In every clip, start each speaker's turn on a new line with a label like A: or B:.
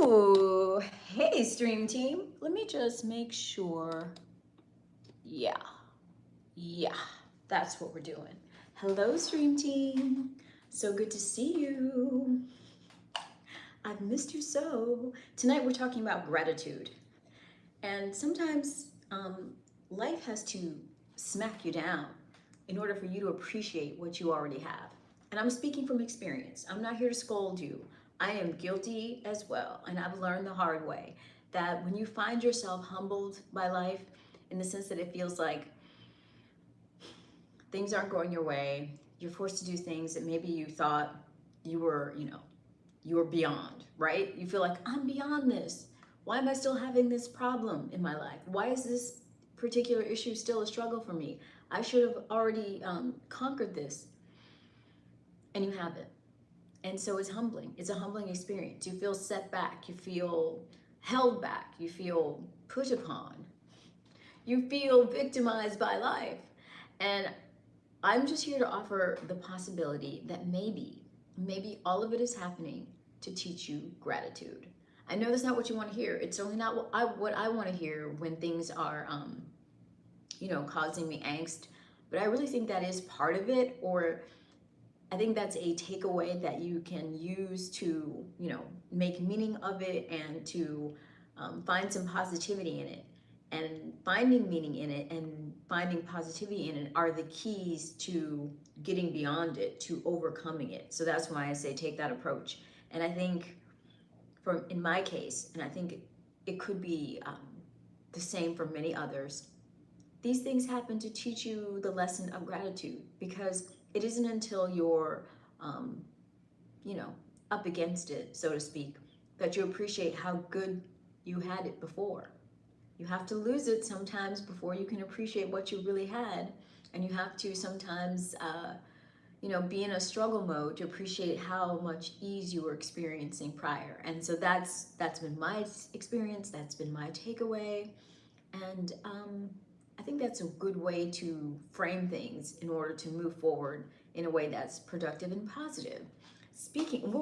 A: Ooh, hey stream team. Let me just make sure. Yeah, yeah, that's what we're doing. Hello stream team. So good to see you. I've missed you so. Tonight we're talking about gratitude. And sometimes life has to smack you down in order for you to appreciate what you already have. And I'm speaking from experience. I'm not here to scold you. I am guilty as well. And I've learned the hard way that when you find yourself humbled by life, in the sense that it feels like things aren't going your way, you're forced to do things that maybe you thought you were, you were beyond, right? You feel like, I'm beyond this. Why am I still having this problem in my life? Why is this particular issue still a struggle for me? I should have already conquered this. And you haven't. And so it's humbling. It's a humbling experience. You feel set back. You feel held back. You feel put upon. You feel victimized by life. And I'm just here to offer the possibility that maybe all of it is happening to teach you gratitude. I know that's not what you want to hear. It's certainly not what I want to hear when things are, causing me angst. But I really think that is part of it, or I think that's a takeaway that you can use to, make meaning of it and to find some positivity in it. And finding meaning in it and finding positivity in it are the keys to getting beyond it, to overcoming it. So that's why I say take that approach. And I think, in my case, and I think it could be the same for many others, these things happen to teach you the lesson of gratitude, because it isn't until you're, up against it, so to speak, that you appreciate how good you had it before. You have to lose it sometimes before you can appreciate what you really had. And you have to sometimes, be in a struggle mode to appreciate how much ease you were experiencing prior. And so that's been my experience. That's been my takeaway. And I think that's a good way to frame things in order to move forward in a way that's productive and positive. Speaking,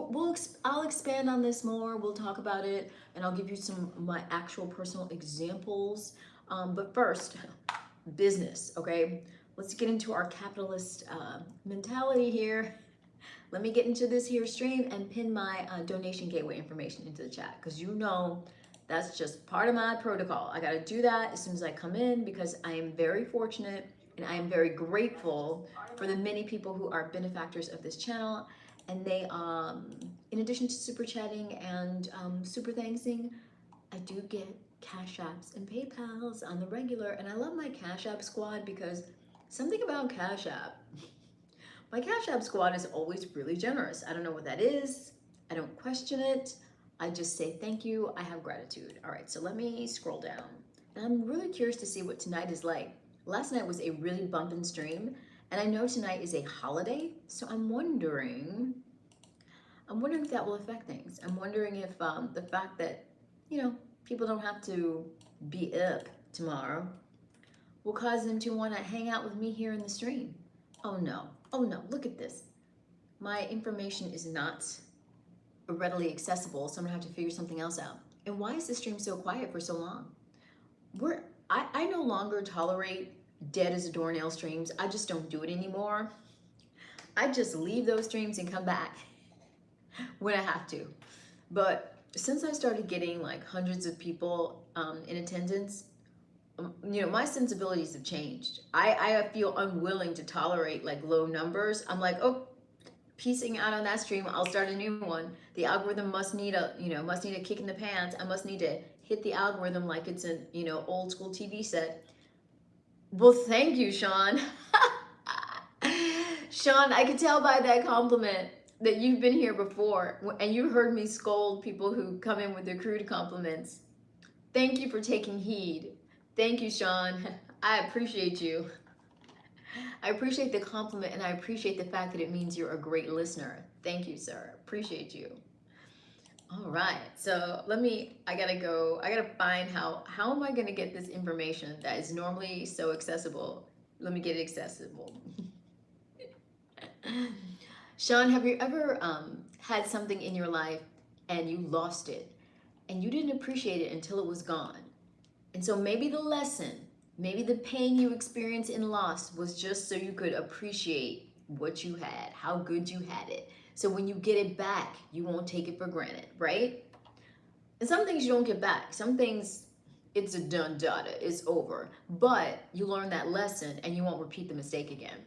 A: I'll expand on this more. We'll talk about it, and I'll give you some of my actual personal examples. But first, business. Okay, let's get into our capitalist mentality here. Let me get into this here stream and pin my donation gateway information into the chat, because that's just part of my protocol. I got to do that as soon as I come in, because I am very fortunate and I am very grateful for the many people who are benefactors of this channel. And they, in addition to super chatting and super thanksing, I do get Cash Apps and PayPals on the regular. And I love my Cash App squad, because something about Cash App, my Cash App squad is always really generous. I don't know what that is. I don't question it. I just say thank you. I have gratitude. All right, so let me scroll down. And I'm really curious to see what tonight is like. Last night was a really bumping stream, and I know tonight is a holiday, so I'm wondering if that will affect things. I'm wondering if the fact that, people don't have to be up tomorrow will cause them to want to hang out with me here in the stream. Oh no, look at this. My information is not readily accessible, so I'm gonna have to figure something else out. And why is the stream so quiet for so long? I no longer tolerate dead as a doornail streams. I just don't do it anymore. I just leave those streams and come back when I have to. But since I started getting like hundreds of people in attendance, my sensibilities have changed. I feel unwilling to tolerate like low numbers. I'm like, oh, piecing out on that stream, I'll start a new one. The algorithm must need a kick in the pants. I must need to hit the algorithm like it's an, old school TV set. Well, thank you, Sean. Sean, I could tell by that compliment that you've been here before, and you heard me scold people who come in with their crude compliments. Thank you for taking heed. Thank you, Sean. I appreciate you. I appreciate the compliment, and I appreciate the fact that it means you're a great listener. Thank you, sir. Appreciate you. All right, so I gotta find how am I gonna get this information that is normally so accessible? Let me get it accessible. Sean, have you ever had something in your life and you lost it? and you didn't appreciate it until it was gone. And so maybe the lesson, maybe the pain you experienced in loss was just so you could appreciate what you had, how good you had it. So when you get it back, you won't take it for granted, right? And some things you don't get back. Some things, it's a done data, it's over. But you learn that lesson and you won't repeat the mistake again.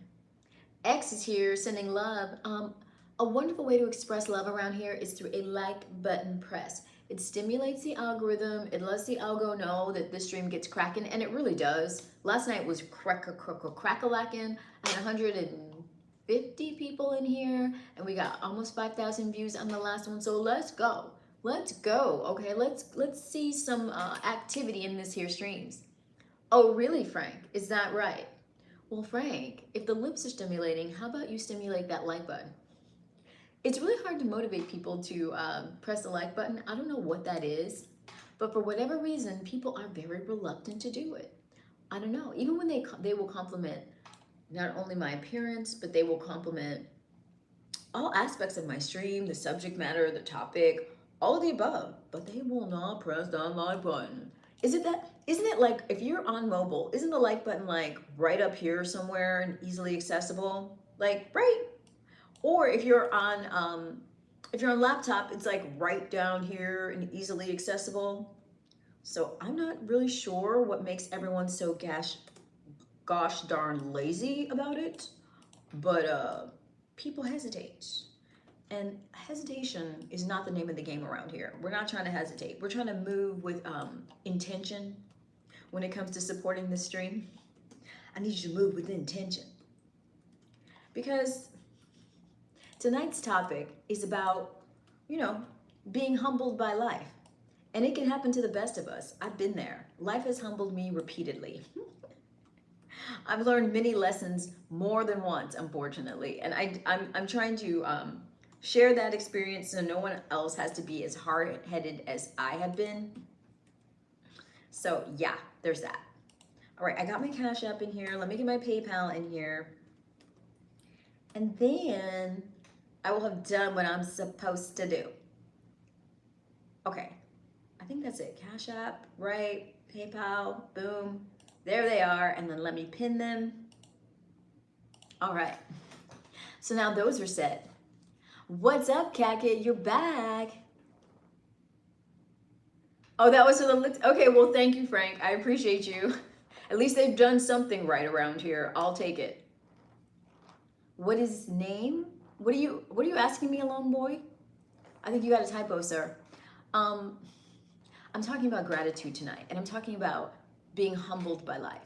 A: X is here sending love. A wonderful way to express love around here is through a like button press. It stimulates the algorithm. It lets the algo know that this stream gets cracking, and it really does. Last night was crack-a-lackin'. I had 150 people in here, and we got almost 5,000 views on the last one. So let's go. Let's go. Okay, let's see some activity in this here streams. Oh, really, Frank? Is that right? Well, Frank, if the lips are stimulating, how about you stimulate that like button? It's really hard to motivate people to press the like button. I don't know what that is, but for whatever reason, people are very reluctant to do it. I don't know. Even when they will compliment not only my appearance, but they will compliment all aspects of my stream, the subject matter, the topic, all of the above, but they will not press the like button. Isn't it like if you're on mobile, isn't the like button like right up here somewhere and easily accessible? Like right. Or if you're on laptop, it's like right down here and easily accessible. So I'm not really sure what makes everyone so gosh darn lazy about it, but people hesitate. And hesitation is not the name of the game around here. We're not trying to hesitate. We're trying to move with intention when it comes to supporting this stream. I need you to move with intention. Because tonight's topic is about, being humbled by life. And it can happen to the best of us. I've been there. Life has humbled me repeatedly. I've learned many lessons more than once, unfortunately. And I'm trying to share that experience so no one else has to be as hard-headed as I have been. So yeah, there's that. All right, I got my Cash App in here. Let me get my PayPal in here. And then I will have done what I'm supposed to do. Okay, I think that's it. Cash App, right? PayPal, boom. There they are. And then let me pin them. All right. So now those are set. What's up, Kakit? You're back. Oh, that was for the looks. Okay, well, thank you, Frank. I appreciate you. At least they've done something right around here. I'll take it. What is his name? What are you asking me, Alone Boy? I think you got a typo, sir. I'm talking about gratitude tonight, and I'm talking about being humbled by life.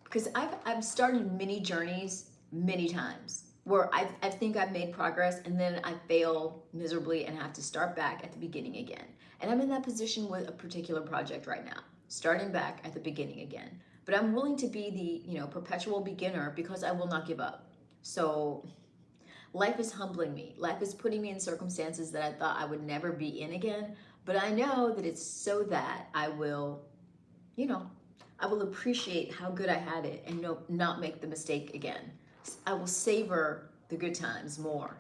A: Because I've started many journeys many times where I think I've made progress, and then I fail miserably and have to start back at the beginning again. And I'm in that position with a particular project right now, starting back at the beginning again. But I'm willing to be the perpetual beginner because I will not give up. So life is humbling me. Life is putting me in circumstances that I thought I would never be in again. But I know that it's so that I will, I will appreciate how good I had it and not make the mistake again. I will savor the good times more.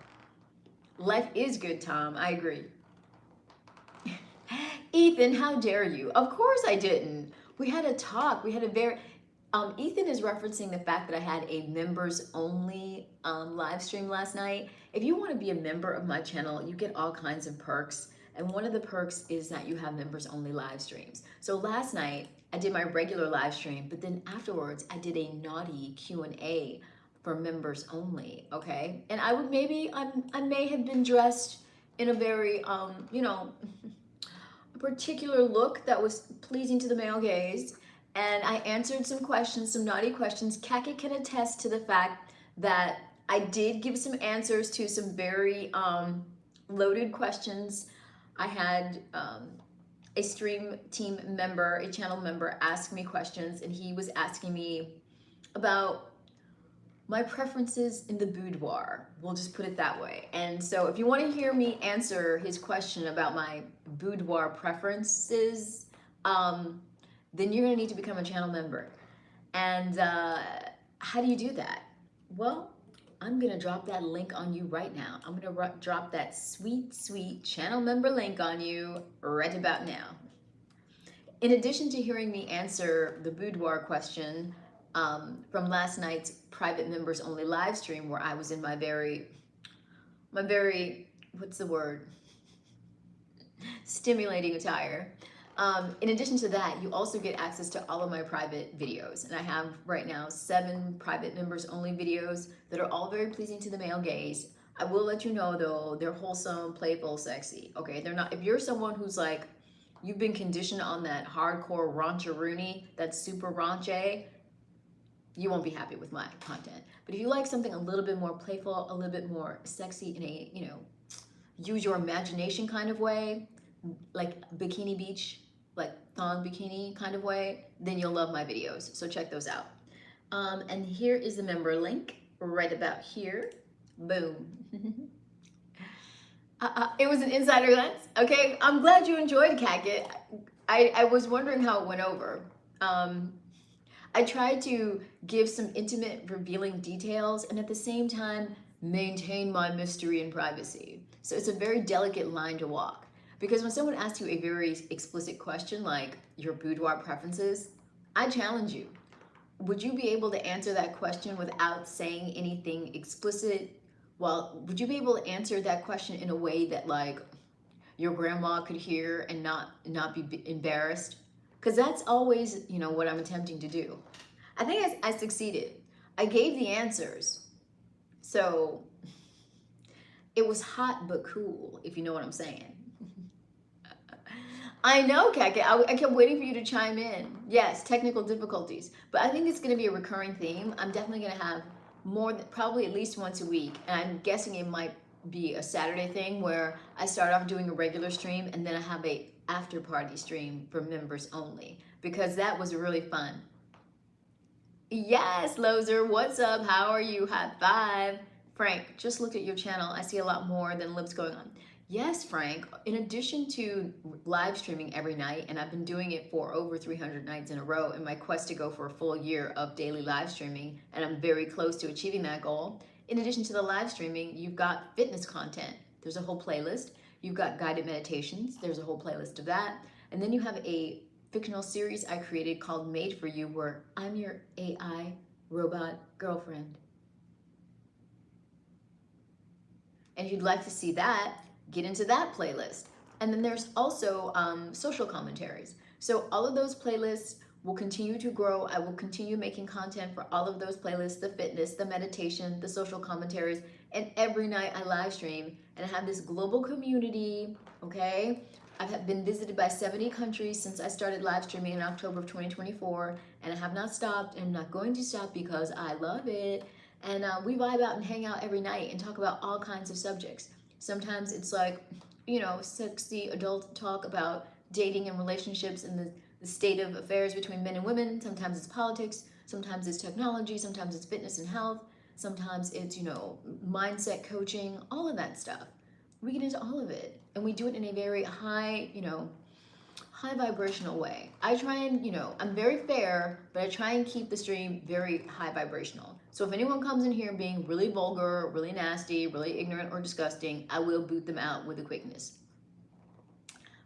A: Life is good, Tom. I agree. Ethan, how dare you? Of course I didn't. We had a talk. We had a very... Ethan is referencing the fact that I had a members only live stream last night. If you want to be a member of my channel, you get all kinds of perks. And one of the perks is that you have members only live streams. So last night I did my regular live stream, but then afterwards I did a naughty Q&A for members only, okay? And I may have been dressed in a very, a particular look that was pleasing to the male gaze. And I answered some questions, some naughty questions. Kakit can attest to the fact that I did give some answers to some very loaded questions. I had a stream team member, a channel member, ask me questions, and he was asking me about my preferences in the boudoir. We'll just put it that way. And so if you want to hear me answer his question about my boudoir preferences, then you're gonna need to become a channel member. And how do you do that? Well, I'm gonna drop that link on you right now. I'm gonna drop that sweet, sweet channel member link on you right about now. In addition to hearing me answer the boudoir question from last night's private members only live stream, where I was in my very, what's the word? Stimulating attire. In addition to that, you also get access to all of my private videos. And I have right now 7 private members only videos that are all very pleasing to the male gaze. I will let you know though, they're wholesome, playful, sexy. Okay, they're not, if you're someone who's like, you've been conditioned on that hardcore rauncheroony, that super raunchy, you won't be happy with my content. But if you like something a little bit more playful, a little bit more sexy in a, you know, use your imagination kind of way, like Bikini Beach, like thong bikini kind of way, then you'll love my videos. So check those out. And here is the member link right about here. Boom. It was an insider glance. Okay, I'm glad you enjoyed Catget. I was wondering how it went over. I tried to give some intimate, revealing details and at the same time maintain my mystery and privacy. So it's a very delicate line to walk. Because when someone asks you a very explicit question like your boudoir preferences, I challenge you. Would you be able to answer that question without saying anything explicit? Well, would you be able to answer that question in a way that like your grandma could hear and not be embarrassed? Because that's always, you know, what I'm attempting to do. I think I succeeded. I gave the answers. So it was hot but cool, if you know what I'm saying. I know, Kaka. I kept waiting for you to chime in. Yes, technical difficulties. But I think it's going to be a recurring theme. I'm definitely going to have more, probably at least once a week. And I'm guessing it might be a Saturday thing where I start off doing a regular stream and then I have a after party stream for members only. Because that was really fun. Yes, Lozer, what's up? How are you? High five. Frank, just looked at your channel. I see a lot more than lips going on. Yes, Frank, in addition to live streaming every night, and I've been doing it for over 300 nights in a row in my quest to go for a full year of daily live streaming, and I'm very close to achieving that goal. In addition to the live streaming, you've got fitness content. There's a whole playlist. You've got guided meditations. There's a whole playlist of that. And then you have a fictional series I created called Made for You, where I'm your AI robot girlfriend. And if you'd like to see that, get into that playlist. And then there's also social commentaries. So all of those playlists will continue to grow. I will continue making content for all of those playlists, the fitness, the meditation, the social commentaries, and every night I live stream and I have this global community, okay? I've been visited by 70 countries since I started live streaming in October of 2024, and I have not stopped and I'm not going to stop because I love it. And we vibe out and hang out every night and talk about all kinds of subjects. Sometimes it's like, you know, sexy adult talk about dating and relationships and the state of affairs between men and women. Sometimes it's politics, sometimes it's technology, sometimes it's fitness and health, sometimes it's, you know, mindset coaching, all of that stuff. We get into all of it and we do it in a very high, you know, high vibrational way. I try and, you know, I'm very fair, but I try and keep the stream very high vibrational. So if anyone comes in here being really vulgar, really nasty, really ignorant or disgusting, I will boot them out with a quickness.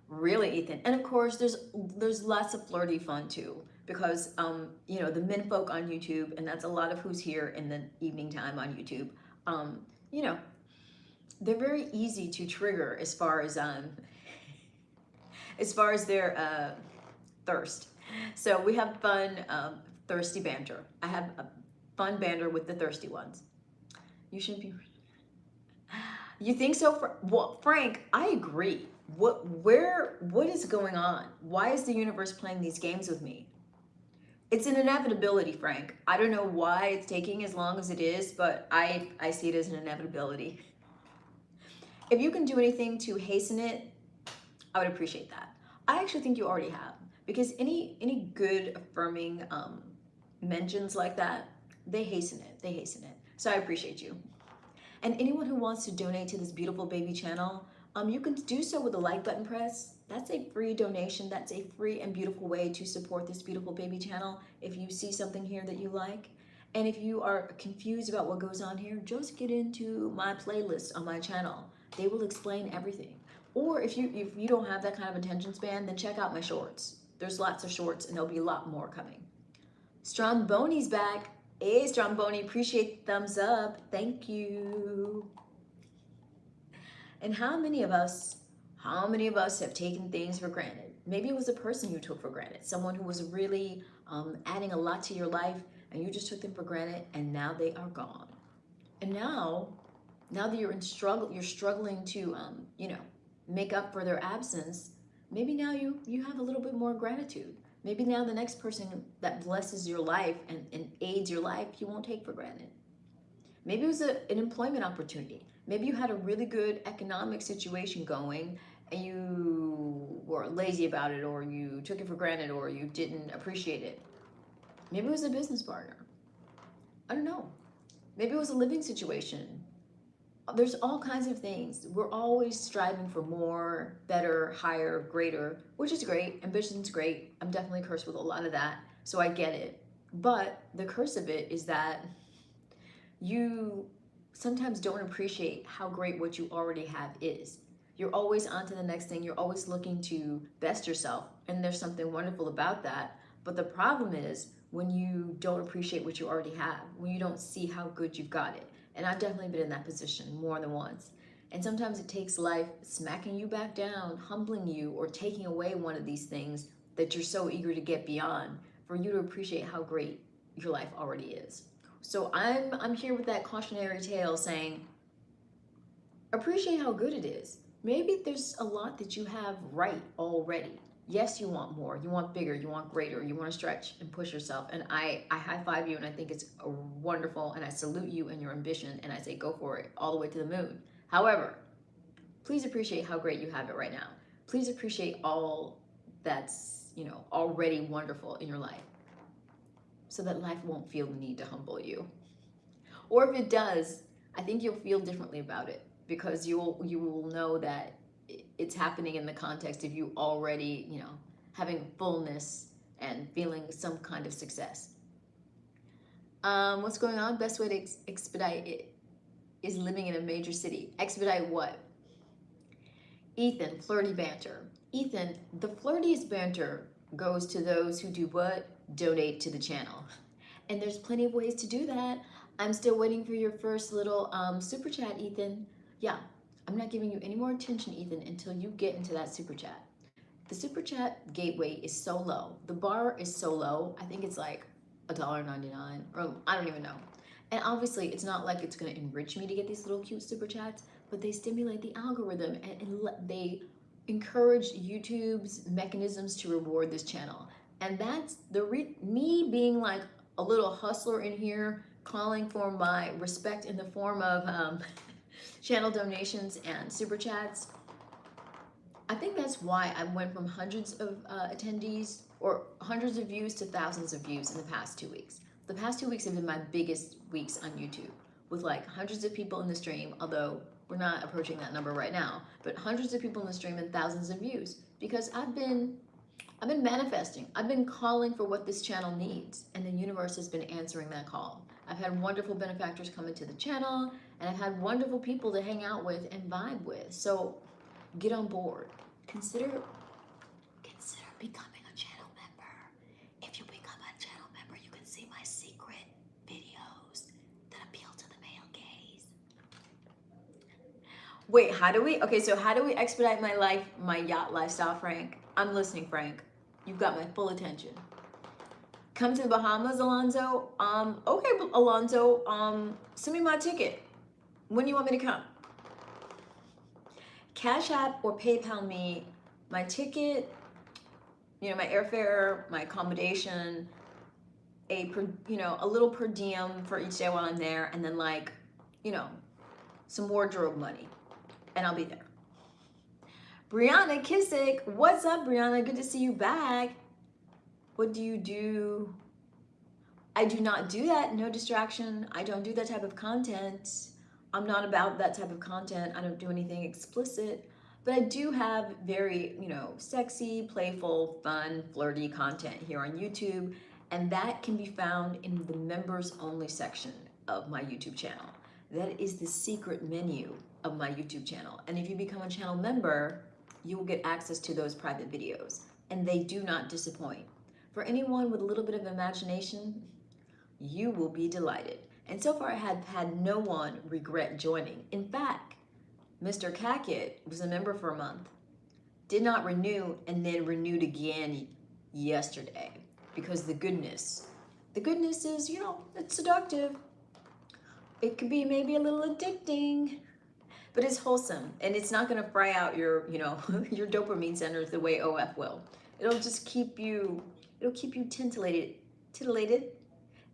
A: Really, Ethan. And of course, there's lots of flirty fun too, because you know, the men folk on YouTube, and that's a lot of who's here in the evening time on YouTube. You know, they're very easy to trigger as far as their thirst. So we have fun, thirsty banter. I have a fun banter with the thirsty ones. You shouldn't be. You think so? Well, Frank, I agree. What is going on? Why is the universe playing these games with me? It's an inevitability, Frank. I don't know why it's taking as long as it is, but I see it as an inevitability. If you can do anything to hasten it, I would appreciate that. I actually think you already have, because any good affirming mentions like that, they hasten it. So I appreciate you. And anyone who wants to donate to this beautiful baby channel, you can do so with a like button press. That's a free donation. That's a free and beautiful way to support this beautiful baby channel if you see something here that you like. And if you are confused about what goes on here, just get into my playlist on my channel. They will explain everything. Or if you don't have that kind of attention span, then check out my shorts. There's lots of shorts and there'll be a lot more coming. Stromboni's back. Hey, Stromboni, appreciate the thumbs up. Thank you. And how many of us have taken things for granted? Maybe it was a person you took for granted, someone who was really adding a lot to your life, and you just took them for granted, and now they are gone. And now that you're struggling to, make up for their absence. Maybe now you have a little bit more gratitude. Maybe now the next person that blesses your life and aids your life, you won't take for granted. Maybe it was an employment opportunity. Maybe you had a really good economic situation going and you were lazy about it, or you took it for granted, or you didn't appreciate it. Maybe it was a business partner. I don't know. Maybe it was a living situation. There's all kinds of things. We're always striving for more, better, higher, greater, which is great. Ambition's great. I'm definitely cursed with a lot of that, so I get it. But the curse of it is that you sometimes don't appreciate how great what you already have is. You're always on to the next thing. You're always looking to best yourself, and there's something wonderful about that. But the problem is when you don't appreciate what you already have, when you don't see how good you've got it. And I've definitely been in that position more than once. And sometimes it takes life smacking you back down, humbling you, or taking away one of these things that you're so eager to get beyond for you to appreciate how great your life already is. So I'm here with that cautionary tale saying, appreciate how good it is. Maybe there's a lot that you have right already. Yes, you want more, you want bigger, you want greater, you want to stretch and push yourself. And I high five you, and I think it's wonderful, and I salute you and your ambition, and I say go for it all the way to the moon. However, please appreciate how great you have it right now. Please appreciate all that's, already wonderful in your life, so that life won't feel the need to humble you. Or if it does, I think you'll feel differently about it, because you will know that it's happening in the context of you already, having fullness and feeling some kind of success. What's going on? Best way to expedite it is living in a major city. Expedite what? Ethan, flirty banter. Ethan, the flirtiest banter goes to those who do what? Donate to the channel. And there's plenty of ways to do that. I'm still waiting for your first little super chat, Ethan. Yeah, I'm not giving you any more attention, Ethan, until you get into that super chat. The super chat gateway is so low. The bar is so low. I think it's like $1.99, or I don't even know. And obviously, it's not like it's going to enrich me to get these little cute super chats, but they stimulate the algorithm, and they encourage YouTube's mechanisms to reward this channel. And that's me being like a little hustler in here, calling for my respect in the form of channel donations and super chats. I think that's why I went from hundreds of attendees or hundreds of views to thousands of views in the past 2 weeks. The past 2 weeks have been my biggest weeks on YouTube, with like hundreds of people in the stream, although we're not approaching that number right now, but hundreds of people in the stream and thousands of views, because I've been manifesting. I've been calling for what this channel needs, and the universe has been answering that call. I've had wonderful benefactors come into the channel, and I've had wonderful people to hang out with and vibe with. So get on board. Consider becoming a channel member. If you become a channel member, you can see my secret videos that appeal to the male gaze. Wait, how do we expedite my yacht lifestyle, Frank? I'm listening, Frank. You've got my full attention. Come to the Bahamas, Alonzo? Okay, Alonzo, send me my ticket. When do you want me to come? Cash App or PayPal me my ticket, my airfare, my accommodation, a little per diem for each day while I'm there, and then some wardrobe money, and I'll be there. Brianna Kissick, what's up, Brianna? Good to see you back. What do you do? I do not do that. No distraction. I don't do that type of content. I'm not about that type of content. I don't do anything explicit, but I do have very, sexy, playful, fun, flirty content here on YouTube. And that can be found in the members only section of my YouTube channel. That is the secret menu of my YouTube channel. And if you become a channel member, you will get access to those private videos. And they do not disappoint. For anyone with a little bit of imagination, you will be delighted. And so far I have had no one regret joining. In fact, Mr. Cackett was a member for a month, did not renew, and then renewed again yesterday because the goodness is, you know, it's seductive. It could be maybe a little addicting, but it's wholesome, and it's not gonna fry out your, you know, your dopamine centers the way OF will. It'll just keep you, titillated,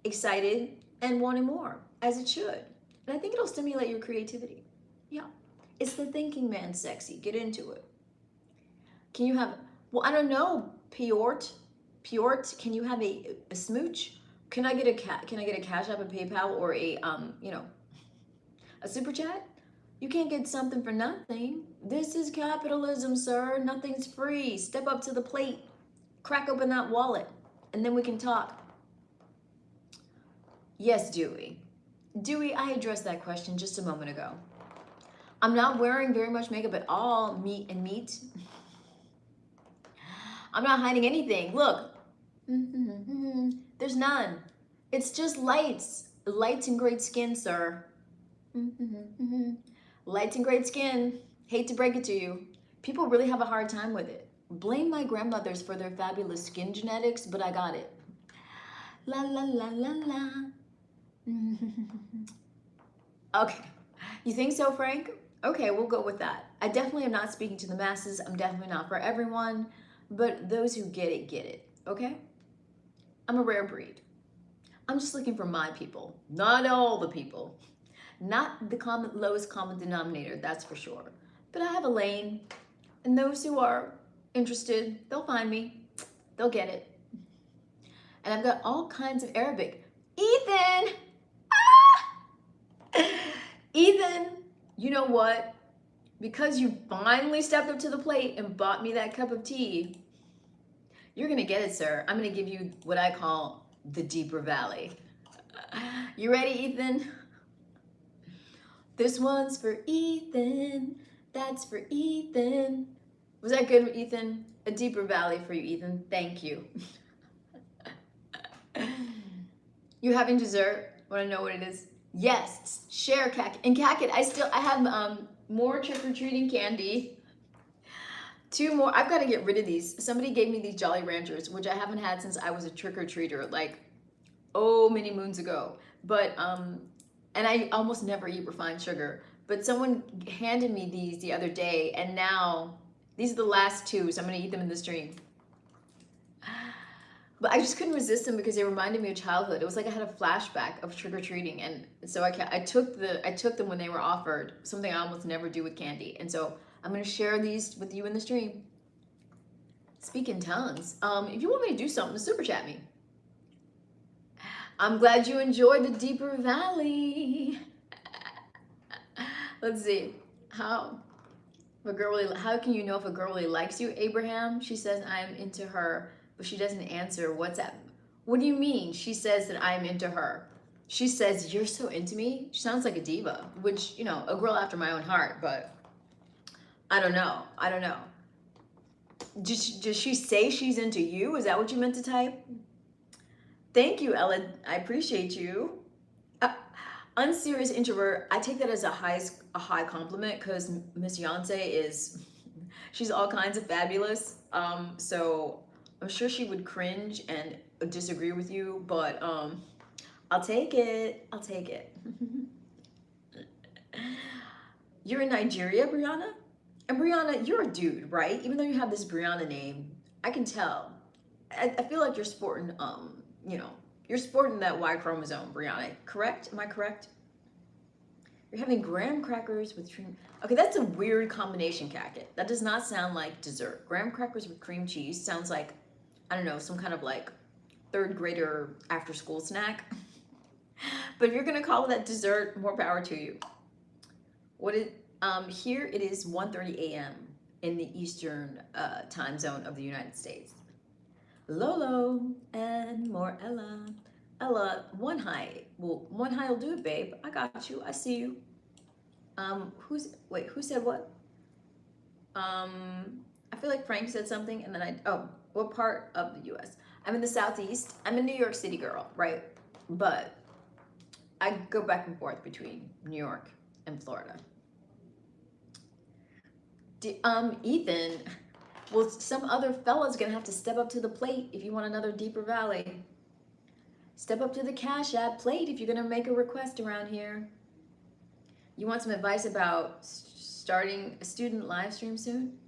A: excited, and wanting more, as it should. And I think it'll stimulate your creativity. Yeah, it's the thinking man sexy. Get into it. Can you have, well, I don't know, Piort, can you have a smooch? Can I get a Cash App, a PayPal, or a you know, a super chat? You can't get something for nothing. This is capitalism, sir. Nothing's free. Step up to the plate. Crack open that wallet, and then we can talk. Yes, Dewey. Dewey, I addressed that question just a moment ago. I'm not wearing very much makeup at all, meat. I'm not hiding anything. Look, there's none. It's just lights. Lights and great skin, sir. Lights and great skin. Hate to break it to you. People really have a hard time with it. Blame my grandmothers for their fabulous skin genetics, but I got it. La la la la la. Okay. You think so, Frank? Okay, we'll go with that. I definitely am not speaking to the masses. I'm definitely not for everyone, but those who get it, okay? I'm a rare breed. I'm just looking for my people, not all the people. Not the lowest common denominator, that's for sure. But I have a lane, and those who are interested, they'll find me. They'll get it. And I've got all kinds of Arabic. Ethan! Ah! Ethan, you know what? Because you finally stepped up to the plate and bought me that cup of tea, you're gonna get it, sir. I'm gonna give you what I call the deeper valley. You ready, Ethan? This one's for Ethan. That's for Ethan. Was that good, Ethan? A deeper valley for you, Ethan. Thank you. You having dessert? Want to know what it is? Yes. Share Cackett. And Cackett, I have more trick-or-treating candy. 2 more. I've got to get rid of these. Somebody gave me these Jolly Ranchers, which I haven't had since I was a trick-or-treater, like, many moons ago. But, and I almost never eat refined sugar. But someone handed me these the other day, and now these are the last 2, so I'm going to eat them in the stream. But I just couldn't resist them because they reminded me of childhood. It was like I had a flashback of trick-or-treating, and so I took them when they were offered, something I almost never do with candy. And so I'm going to share these with you in the stream. Speak in tongues. If you want me to do something, super chat me. I'm glad you enjoyed the deeper valley. Let's see. How can you know if a girl really likes you, Abraham? She says I'm into her, but she doesn't answer WhatsApp. What do you mean? She says that I'm into her. She says, you're so into me. She sounds like a diva, which, you know, a girl after my own heart, but I don't know. Does she say she's into you? Is that what you meant to type? Thank you, Ella. I appreciate you. Unserious introvert. I take that as a high compliment because Miss Yonsei she's all kinds of fabulous. So I'm sure she would cringe and disagree with you, but I'll take it. You're in Nigeria, Brianna? And Brianna, you're a dude, right? Even though you have this Brianna name, I can tell. I feel like you're sporting, you're sporting that Y chromosome, Brianna. Correct? Am I correct? You're having graham crackers with cream. Okay, that's a weird combination, Cackett. That does not sound like dessert. Graham crackers with cream cheese sounds like, I don't know, some kind of like 3rd grader after school snack. But if you're gonna call that dessert, more power to you. Here it is 1:30 a.m. in the Eastern time zone of the United States. Lolo, and more Ella. Ella, one high. Well, one high will do it, babe. I got you. I see you. Who said what? I feel like Frank said something, and then what part of the U.S.? I'm in the Southeast. I'm a New York City girl, right? But I go back and forth between New York and Florida. Ethan, well, some other fella's gonna have to step up to the plate if you want another Deeper Valley. Step up to the Cash App plate if you're gonna make a request around here. You want some advice about starting a student live stream soon?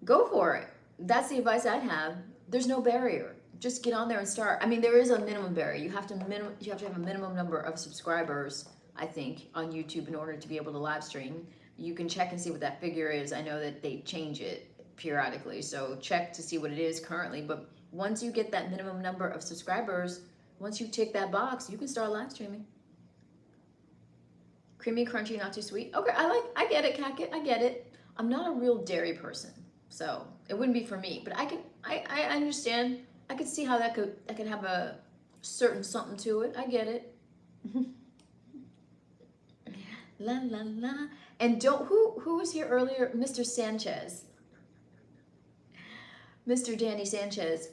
A: Go for it. That's the advice I'd have. There's no barrier. Just get on there and start. I mean, there is a minimum barrier. You have to have a minimum number of subscribers, I think, on YouTube in order to be able to live stream. You can check and see what that figure is. I know that they change it periodically, so check to see what it is currently. But once you get that minimum number of subscribers, once you tick that box, you can start live streaming. Creamy, crunchy, not too sweet. Okay, I get it, Cacket. I get it. I'm not a real dairy person, so it wouldn't be for me. But I understand. I could see how that could have a certain something to it. I get it. La la la. And who was here earlier? Mr. Sanchez. Mr. Danny Sanchez.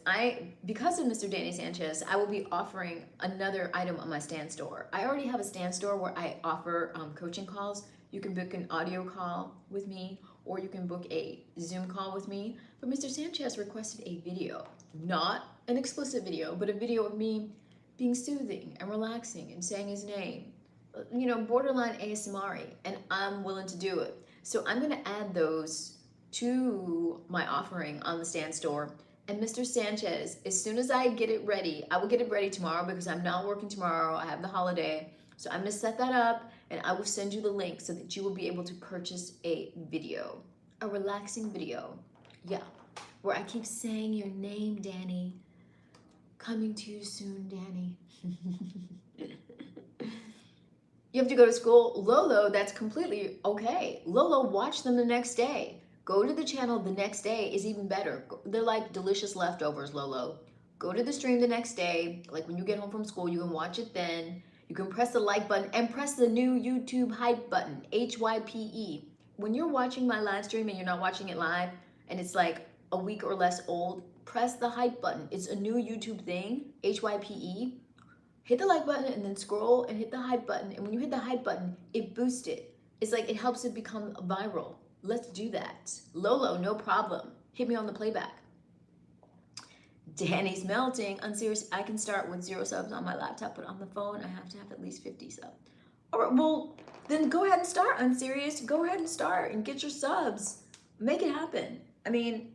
A: Because of Mr. Danny Sanchez, I will be offering another item on my Stan Store. I already have a Stan Store where I offer coaching calls. You can book an audio call with me, or you can book a Zoom call with me. But Mr. Sanchez requested a video, not an explicit video, but a video of me being soothing and relaxing and saying his name. You know, borderline ASMR, and I'm willing to do it. So I'm gonna add those to my offering on the Stan Store. And Mr. Sanchez, as soon as I get it ready, I will get it ready tomorrow because I'm not working tomorrow. I have the holiday. So I'm gonna set that up and I will send you the link so that you will be able to purchase a video, a relaxing video. Yeah, where I keep saying your name, Danny. Coming to you soon, Danny. You have to go to school. Lolo, that's completely okay. Lolo, watch them the next day. Go to the channel the next day is even better. They're like delicious leftovers, Lolo. Go to the stream the next day. Like when you get home from school, you can watch it then. You can press the like button and press the new YouTube hype button, HYPE. When you're watching my live stream and you're not watching it live and it's like a week or less old, press the hype button. It's a new YouTube thing, HYPE. Hit the like button and then scroll and hit the hype button. And when you hit the hype button, it boosts it. It's like it helps it become viral. Let's do that. Lolo, no problem. Hit me on the playback. Danny's melting. Unserious, I can start with 0 subs on my laptop, but on the phone, I have to have at least 50 subs. All right, well, then go ahead and start, Unserious. Go ahead and start and get your subs. Make it happen. I mean,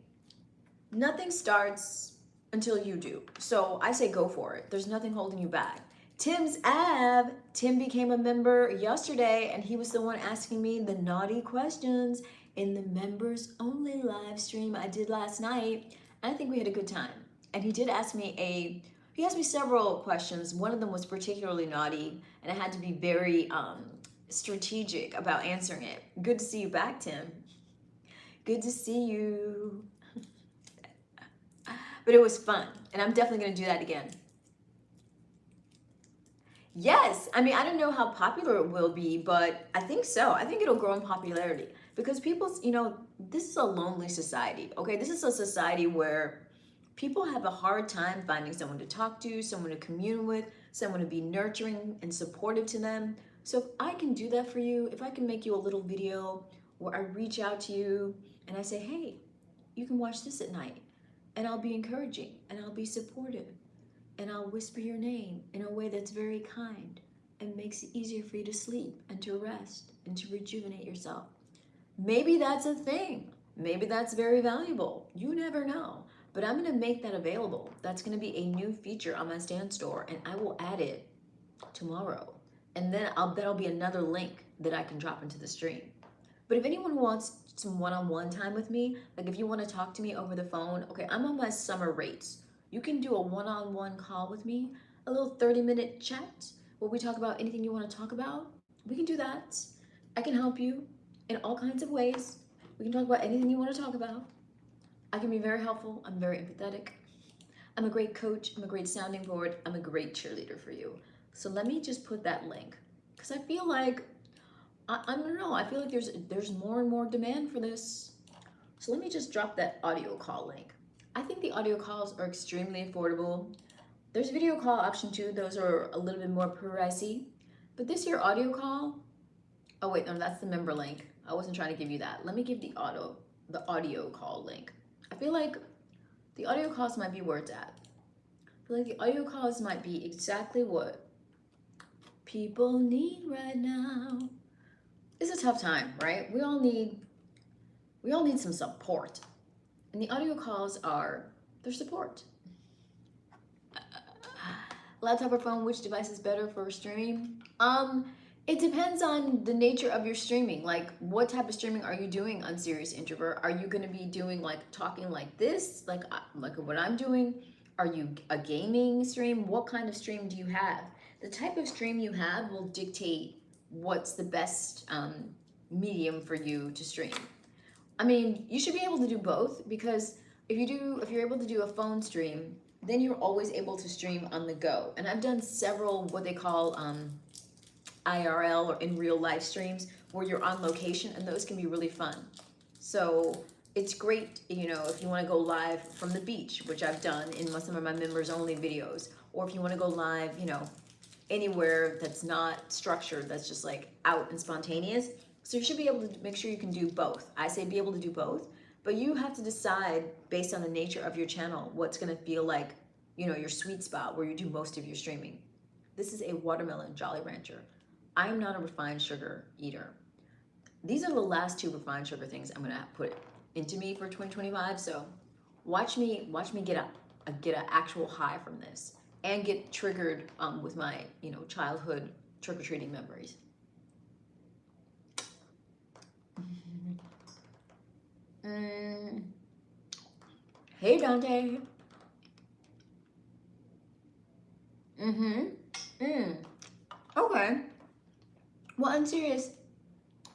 A: nothing starts until you do. So I say go for it. There's nothing holding you back. Tim's Av. Tim became a member yesterday and he was the one asking me the naughty questions in the members only live stream I did last night. And I think we had a good time. And he did ask me he asked me several questions. One of them was particularly naughty and I had to be very strategic about answering it. Good to see you back, Tim. Good to see you. But it was fun, and I'm definitely going to do that again. Yes, I mean, I don't know how popular it will be, but I think so. I think it'll grow in popularity because people, you know, this is a lonely society, okay? This is a society where people have a hard time finding someone to talk to, someone to commune with, someone to be nurturing and supportive to them. So if I can do that for you, if I can make you a little video where I reach out to you and I say, hey, you can watch this at night. And I'll be encouraging and I'll be supportive and I'll whisper your name in a way that's very kind and makes it easier for you to sleep and to rest and to rejuvenate yourself. Maybe that's a thing. Maybe that's very valuable. You never know. But I'm going to make that available. That's going to be a new feature on my Stan Store and I will add it tomorrow. And then that'll be another link that I can drop into the stream. But if anyone wants some one-on-one time with me, like if you want to talk to me over the phone, okay, I'm on my summer rates. You can do a one-on-one call with me, a little 30-minute chat where we talk about anything you want to talk about. We can do that. I can help you in all kinds of ways. We can talk about anything you want to talk about. I can be very helpful. I'm very empathetic. I'm a great coach. I'm a great sounding board. I'm a great cheerleader for you. So let me just put that link, because I feel like, I don't know, I feel like there's more and more demand for this. So let me just drop that audio call link. I think the audio calls are extremely affordable. There's video call option too. Those are a little bit more pricey. But this here audio call, oh wait, no, that's the member link. I wasn't trying to give you that. Let me give the audio call link. I feel like the audio calls might be where it's at. I feel like the audio calls might be exactly what people need right now. It's a tough time, right? We all need some support. And the audio calls are their support. Laptop or phone, which device is better for streaming? It depends on the nature of your streaming. Like, what type of streaming are you doing on Serious Introvert? Are you going to be doing like talking like this, like what I'm doing? Are you a gaming stream? What kind of stream do you have? The type of stream you have will dictate what's the best medium for you to stream. I mean, you should be able to do both, because if you're able to do a phone stream, then you're always able to stream on the go. And I've done several what they call IRL or in real life streams where you're on location, and those can be really fun. So it's great, you know, if you want to go live from the beach, which I've done in some of my members only videos, or if you want to go live, you know, anywhere that's not structured, that's just like out and spontaneous. So you should be able to make sure you can do both. I say be able to do both, but you have to decide based on the nature of your channel what's going to feel like, you know, your sweet spot where you do most of your streaming. This is a watermelon Jolly Rancher. I am not a refined sugar eater. These are the last 2 refined sugar things I'm going to put into me for 2025. So watch me get an actual high from this and get triggered with my, you know, childhood trick-or-treating memories. Hey Dante. Okay. Well, I'm serious.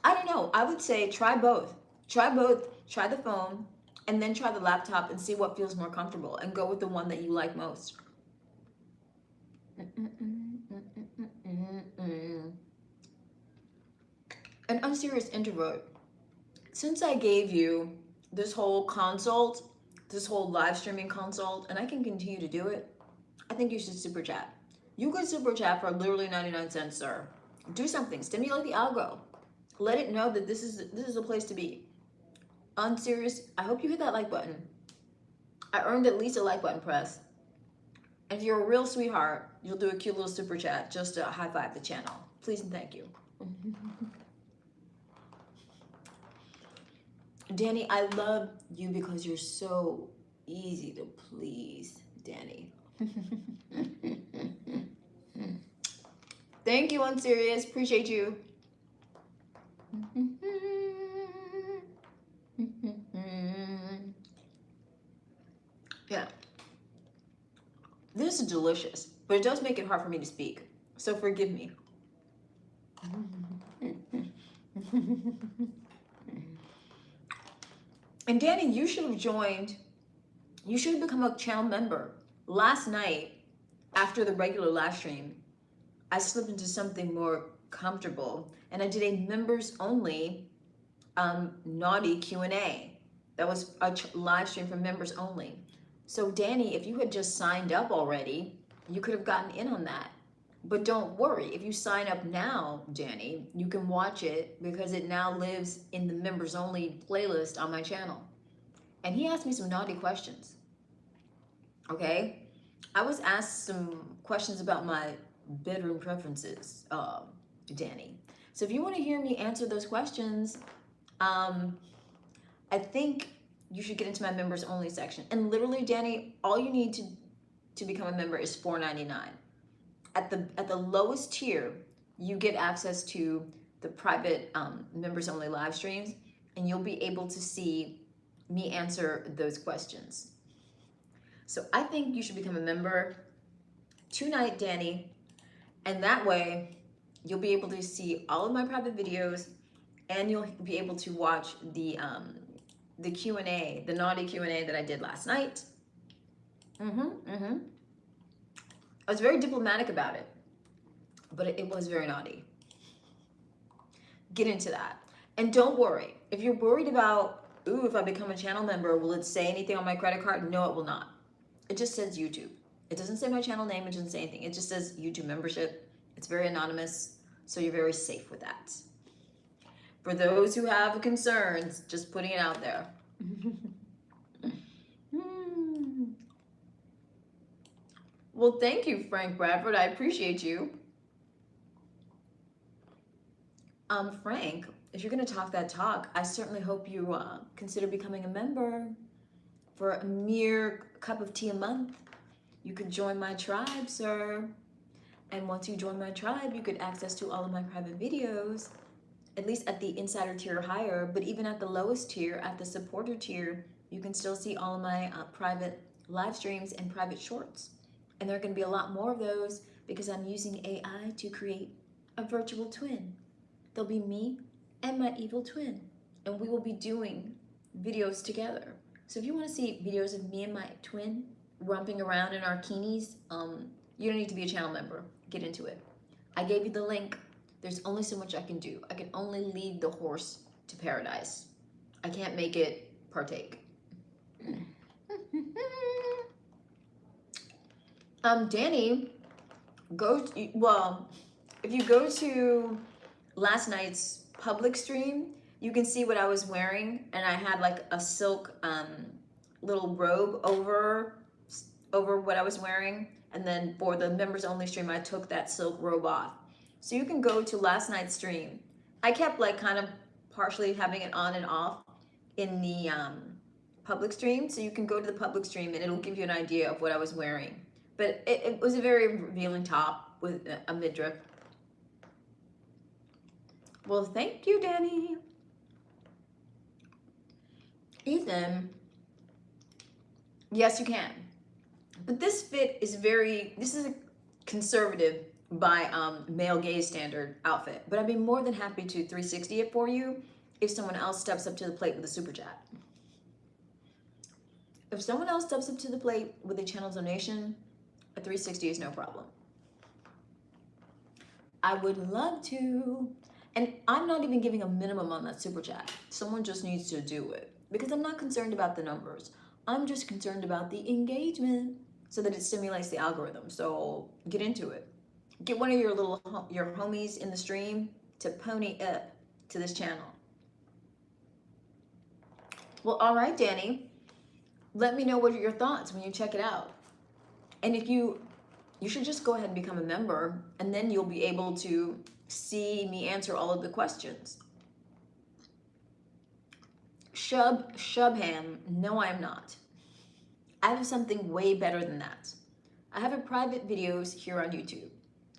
A: I don't know. I would say try both. Try both. Try the phone and then try the laptop and see what feels more comfortable, and go with the one that you like most. An unserious introvert. Since I gave you this whole consult, this whole live streaming consult, and I can continue to do it, I think you should super chat. You could super chat for literally 99 cents, sir. Do something, stimulate the algo. Let it know that this is a place to be. Unserious, I hope you hit that like button. I earned at least a like button press. And if you're a real sweetheart, you'll do a cute little super chat just to high five the channel. Please and thank you. Danny, I love you because you're so easy to please, Danny. Thank you, Unserious. Appreciate you. Yeah. This is delicious, but it does make it hard for me to speak. So forgive me. And Danny, you should have joined, you should have become a channel member. Last night, after the regular live stream, I slipped into something more comfortable, and I did a members only naughty Q&A. That was a live stream for members only. So Danny, if you had just signed up already, you could have gotten in on that. But don't worry, if you sign up now, Danny, you can watch it because it now lives in the members only playlist on my channel. And he asked me some naughty questions. Okay? I was asked some questions about my bedroom preferences, Danny. So if you want to hear me answer those questions, I think you should get into my members only section. And literally, Danny, all you need to become a member is $4.99. At the lowest tier, you get access to the private members only live streams, and you'll be able to see me answer those questions. So I think you should become a member tonight, Danny, and that way you'll be able to see all of my private videos, and you'll be able to watch the Q&A, the naughty Q&A that I did last night. I was very diplomatic about it, but it was very naughty. Get into that. And don't worry. If you're worried about, ooh, if I become a channel member, will it say anything on my credit card? No, it will not. It just says YouTube. It doesn't say my channel name. It doesn't say anything. It just says YouTube membership. It's very anonymous, so you're very safe with that. For those who have concerns, just putting it out there. Well, thank you, Frank Bradford. I appreciate you. Frank, if you're going to talk that talk, I certainly hope you consider becoming a member for a mere cup of tea a month. You could join my tribe, sir. And once you join my tribe, you get access to all of my private videos, at least at the insider tier or higher, but even at the lowest tier, at the supporter tier, you can still see all of my private live streams and private shorts. And there are going to be a lot more of those because I'm using AI to create a virtual twin. There'll be me and my evil twin, and we will be doing videos together. So if you want to see videos of me and my twin romping around in our bikinis, you don't need to be a channel member. Get into it. I gave you the link. There's only so much I can do. I can only lead the horse to paradise. I can't make it partake. Danny, if you go to last night's public stream, you can see what I was wearing, and I had like a silk little robe over what I was wearing, and then for the members only stream, I took that silk robe off. So you can go to last night's stream. I kept like kind of partially having it on and off in the public stream, so you can go to the public stream and it'll give you an idea of what I was wearing. But it was a very revealing top with a midriff. Well, thank you, Danny. Ethan, yes, you can. But this fit is this is a conservative by male gaze standard outfit. But I'd be more than happy to 360 it for you if someone else steps up to the plate with a super chat. If someone else steps up to the plate with a channel donation, a 360 is no problem. I would love to. And I'm not even giving a minimum on that super chat. Someone just needs to do it because I'm not concerned about the numbers. I'm just concerned about the engagement so that it stimulates the algorithm. So get into it. Get one of your your homies in the stream to pony up to this channel. Well, all right, Danny. Let me know what are your thoughts when you check it out. And if you should just go ahead and become a member, and then you'll be able to see me answer all of the questions. Shubham, no, I am not. I have something way better than that. I have private videos here on YouTube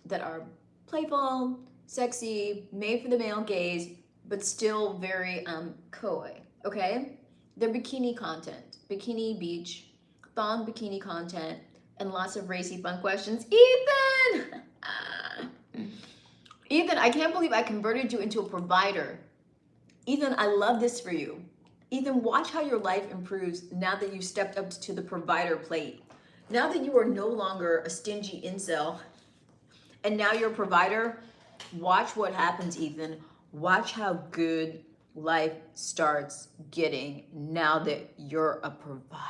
A: that are playful, sexy, made for the male gaze, but still very coy, okay? They're bikini content, bikini beach, thong bikini content, and lots of racy fun questions. Ethan! Ethan, I can't believe I converted you into a provider. Ethan, I love this for you. Ethan, watch how your life improves now that you've stepped up to the provider plate. Now that you are no longer a stingy incel, and now you're a provider, watch what happens, Ethan. Watch how good life starts getting now that you're a provider.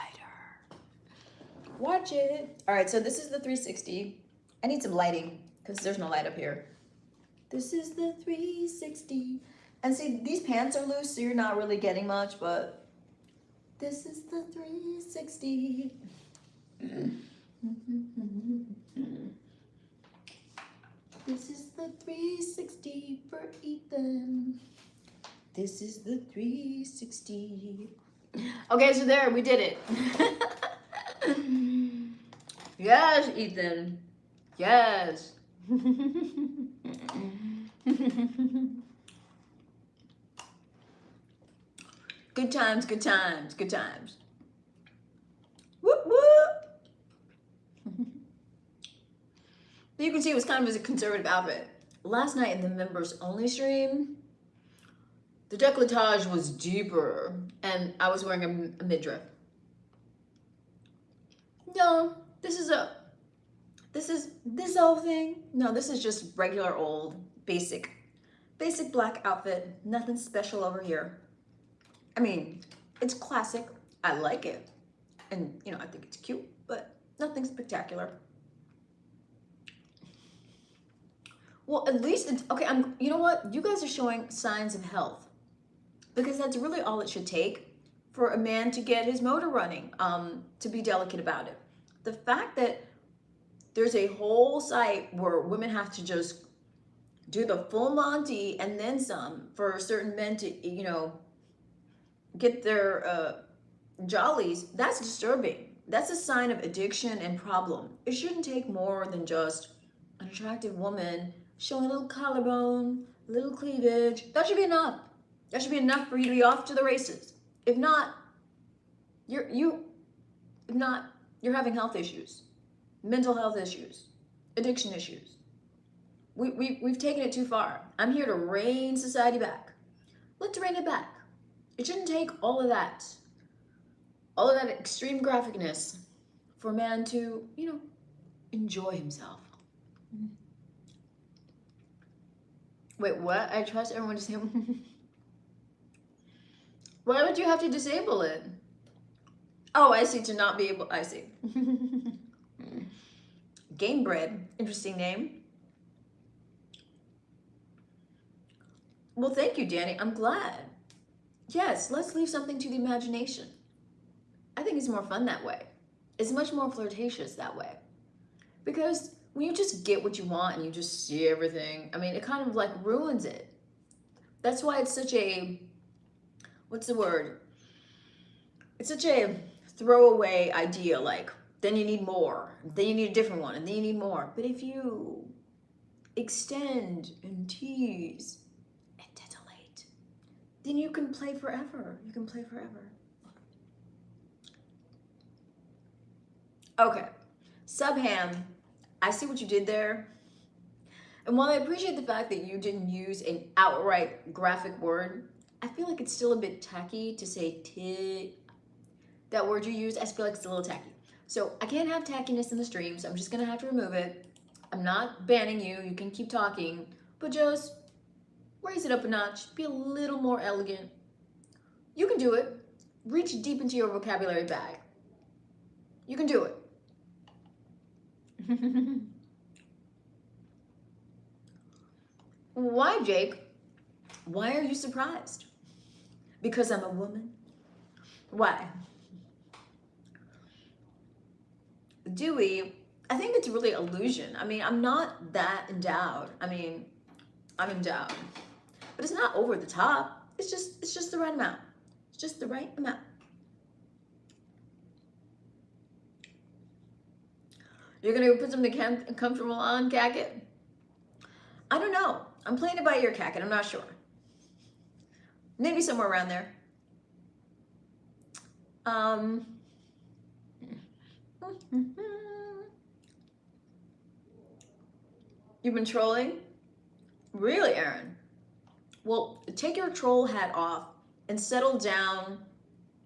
A: Watch it. All right, so this is the 360. I need some lighting because there's no light up here. This is the 360. And see, these pants are loose, so you're not really getting much, but this is the 360. This is the 360 for Ethan. This is the 360. Okay, so there, we did it. Yes, Ethan. Yes. Good times, good times, good times. Whoop, whoop. You can see it was kind of a conservative outfit. Last night in the members only stream, the décolletage was deeper and I was wearing a midriff. No, this whole thing. No, this is just regular old basic black outfit. Nothing special over here. I mean, it's classic. I like it. And, you know, I think it's cute, but nothing spectacular. Well, at least it's okay. You know what? You guys are showing signs of health, because that's really all it should take for a man to get his motor running, to be delicate about it. The fact that there's a whole site where women have to just do the full Monty and then some for certain men to, you know, get their jollies, that's disturbing. That's a sign of addiction and problem. It shouldn't take more than just an attractive woman showing a little collarbone, a little cleavage. That should be enough. That should be enough for you to be off to the races. If not, you're having health issues, mental health issues, addiction issues. We've taken it too far. I'm here to rein society back. Let's rein it back. It shouldn't take all of that extreme graphicness for a man to, you know, enjoy himself. Wait, what? I trust everyone to disable. Why would you have to disable it? Oh, I see, to not be able, I see. Gamebred, interesting name. Well, thank you, Danny. I'm glad. Yes, let's leave something to the imagination. I think it's more fun that way. It's much more flirtatious that way. Because when you just get what you want and you just see everything, I mean, it kind of like ruins it. That's why it's such a, what's the word? It's such a throwaway idea, like, then you need more, then you need a different one, and then you need more. But if you extend and tease and titillate, then you can play forever. You can play forever. Okay, Subham, I see what you did there. And while I appreciate the fact that you didn't use an outright graphic word, I feel like it's still a bit tacky to say that word you use. I feel like it's a little tacky. So I can't have tackiness in the stream, so I'm just gonna have to remove it. I'm not banning you, you can keep talking, but just raise it up a notch, be a little more elegant. You can do it. Reach deep into your vocabulary bag. You can do it. Why, Jake? Why are you surprised? Because I'm a woman? Why? Dewey, I think it's really illusion. I mean, I'm not that endowed. I mean, I'm endowed. But it's not over the top. It's just the right amount. It's just the right amount. You're gonna go put something comfortable on, Cacket? I don't know. I'm playing it by ear, Cacket. I'm not sure. Maybe somewhere around there. You've been trolling? Really, Aaron? Well, take your troll hat off and settle down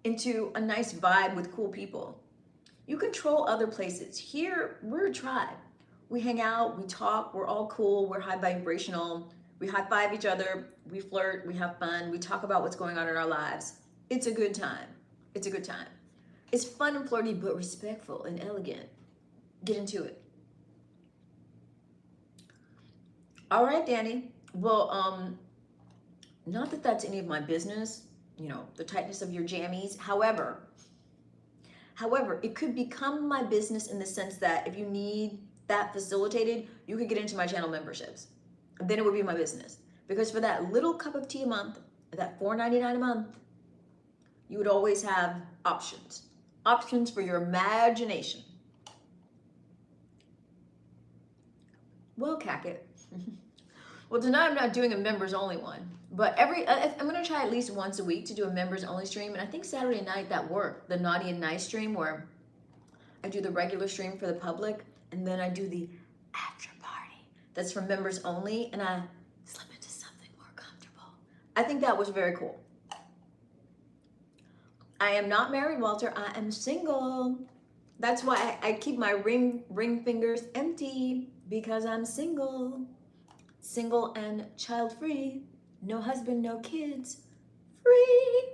A: into a nice vibe with cool people. You can troll other places. Here, we're a tribe. We hang out, we talk, we're all cool, we're high vibrational, we high five each other, we flirt, we have fun, we talk about what's going on in our lives. It's a good time. It's a good time. It's fun and flirty, but respectful and elegant. Get into it. All right, Danny. Well, not that that's any of my business, you know, the tightness of your jammies. However, it could become my business in the sense that if you need that facilitated, you could get into my channel memberships. Then it would be my business. Because for that little cup of tea a month, that $4.99 a month, you would always have options. Options for your imagination. Well, Cacket. Well, tonight I'm not doing a members only one, but I'm gonna try at least once a week to do a members only stream. And I think Saturday night that worked, the naughty and nice stream where I do the regular stream for the public and then I do the after party that's for members only, and I slip into something more comfortable. I think that was very cool. I am not married, Walter. I am single. That's why I keep my ring fingers empty, because I'm single. Single and child free. No husband, no kids. Free.